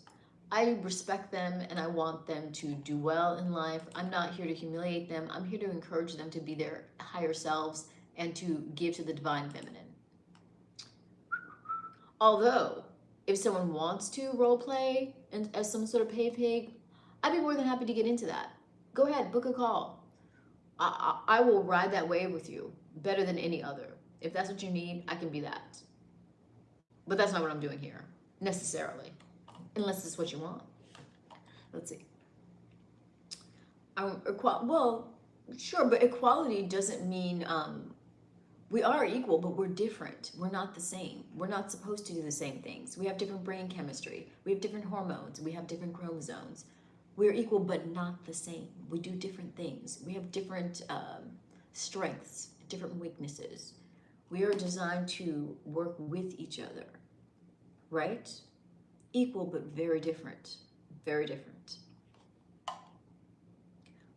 A: I respect them and I want them to do well in life. I'm not here to humiliate them. I'm here to encourage them to be their higher selves and to give to the divine feminine. Although, if someone wants to role play and as some sort of pay pig, I'd be more than happy to get into that. Go ahead, book a call. I will ride that wave with you better than any other. If that's what you need, I can be that. But that's not what I'm doing here, necessarily, unless it's what you want. Let's see. Well, sure, but equality doesn't mean we are equal, but we're different. We're not the same. We're not supposed to do the same things. We have different brain chemistry. We have different hormones. We have different chromosomes. We're equal, but not the same. We do different things. We have different strengths, different weaknesses. We are designed to work with each other, right? Equal, but very different. Very different.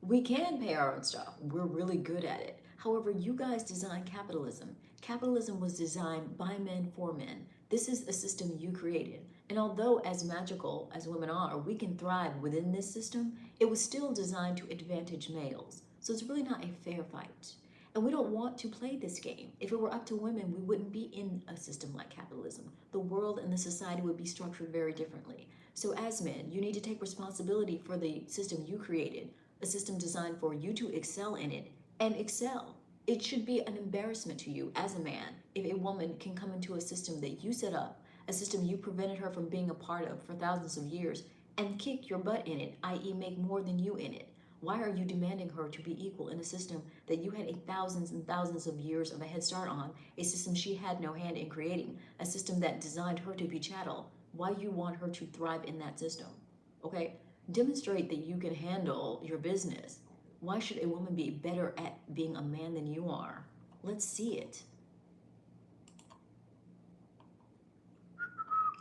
A: We can pay our own stuff. We're really good at it. However, you guys designed capitalism. Capitalism was designed by men for men. This is a system you created. And although as magical as women are, we can thrive within this system, it was still designed to advantage males. So it's really not a fair fight. And we don't want to play this game. If it were up to women, we wouldn't be in a system like capitalism. The world and the society would be structured very differently. So as men, you need to take responsibility for the system you created, a system designed for you to excel in it and excel. It should be an embarrassment to you as a man if a woman can come into a system that you set up, a system you prevented her from being a part of for thousands of years, and kick your butt in it, i.e. make more than you in it. Why are you demanding her to be equal in a system that you had thousands and thousands of years of a head start on, a system she had no hand in creating, a system that designed her to be chattel? Why you want her to thrive in that system? Okay? Demonstrate that you can handle your business. Why should a woman be better at being a man than you are? Let's see it.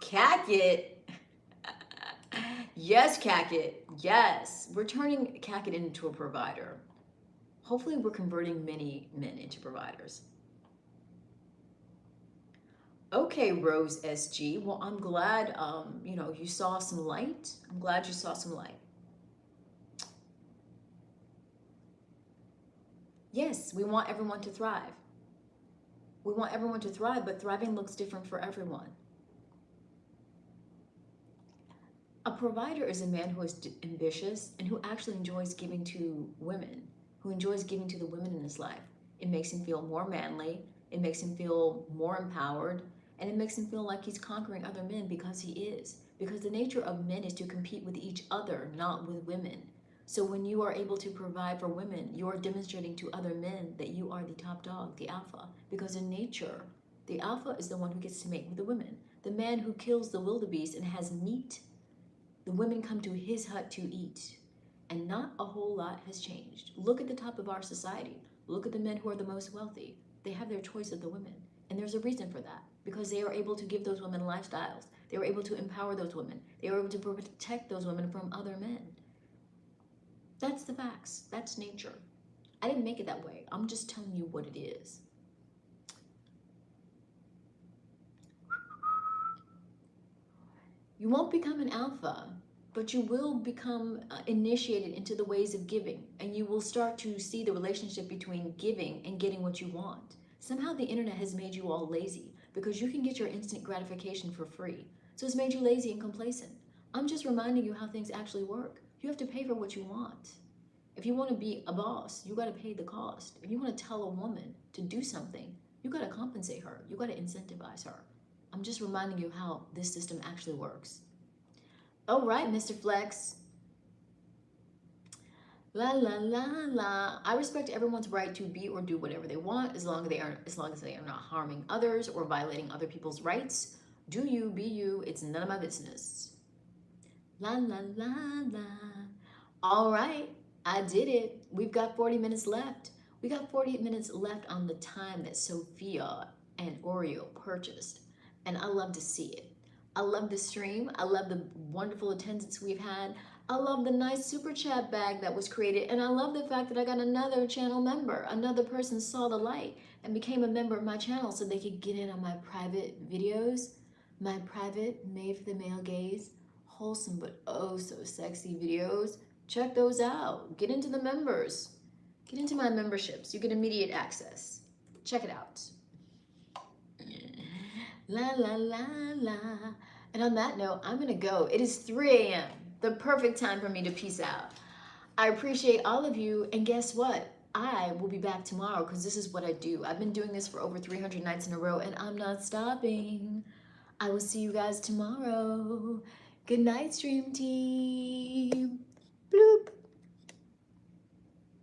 A: Cackett. Yes, Cackett. Yes. We're turning Cackett into a provider. Hopefully we're converting many men into providers. Okay, Rose SG. Well, I'm glad you saw some light. I'm glad you saw some light. Yes, we want everyone to thrive. We want everyone to thrive, but thriving looks different for everyone. A provider is a man who is ambitious and who actually enjoys giving to women, who enjoys giving to the women in his life. It makes him feel more manly, it makes him feel more empowered, and it makes him feel like he's conquering other men because he is. Because the nature of men is to compete with each other, not with women. So when you are able to provide for women, you are demonstrating to other men that you are the top dog, the alpha. Because in nature, the alpha is the one who gets to mate with the women. The man who kills the wildebeest and has meat, the women come to his hut to eat. And not a whole lot has changed. Look at the top of our society. Look at the men who are the most wealthy. They have their choice of the women. And there's a reason for that. Because they are able to give those women lifestyles. They are able to empower those women. They are able to protect those women from other men. That's the facts. That's nature. I didn't make it that way. I'm just telling you what it is. You won't become an alpha, but you will become initiated into the ways of giving, and you will start to see the relationship between giving and getting what you want. Somehow the internet has made you all lazy because you can get your instant gratification for free. So it's made you lazy and complacent. I'm just reminding you how things actually work. You have to pay for what you want. If you want to be a boss, you got to pay the cost. If you want to tell a woman to do something, you got to compensate her. You got to incentivize her. I'm just reminding you how this system actually works. All right, Mr. Flex. La la la la. I respect everyone's right to be or do whatever they want as long as they are not harming others or violating other people's rights. Do you, be you, it's none of my business. La la la la. All right, I did it. We've got 40 minutes left. We got 40 minutes left on the time that Sophia and Oreo purchased. And I love to see it. I love the stream. I love the wonderful attendance we've had. I love the nice super chat bag that was created. And I love the fact that I got another channel member. Another person saw the light and became a member of my channel so they could get in on my private videos, my private made for the male gaze, wholesome but oh so sexy videos. Check those out. Get into the members. Get into my memberships. You get immediate access. Check it out. La la la la. And on that note, I'm gonna go. It is 3 a.m. The perfect time for me to peace out. I appreciate all of you, and guess what? I will be back tomorrow because this is what I do. I've been doing this for over 300 nights in a row, and I'm not stopping. I will see you guys tomorrow. Good night, Stream Team.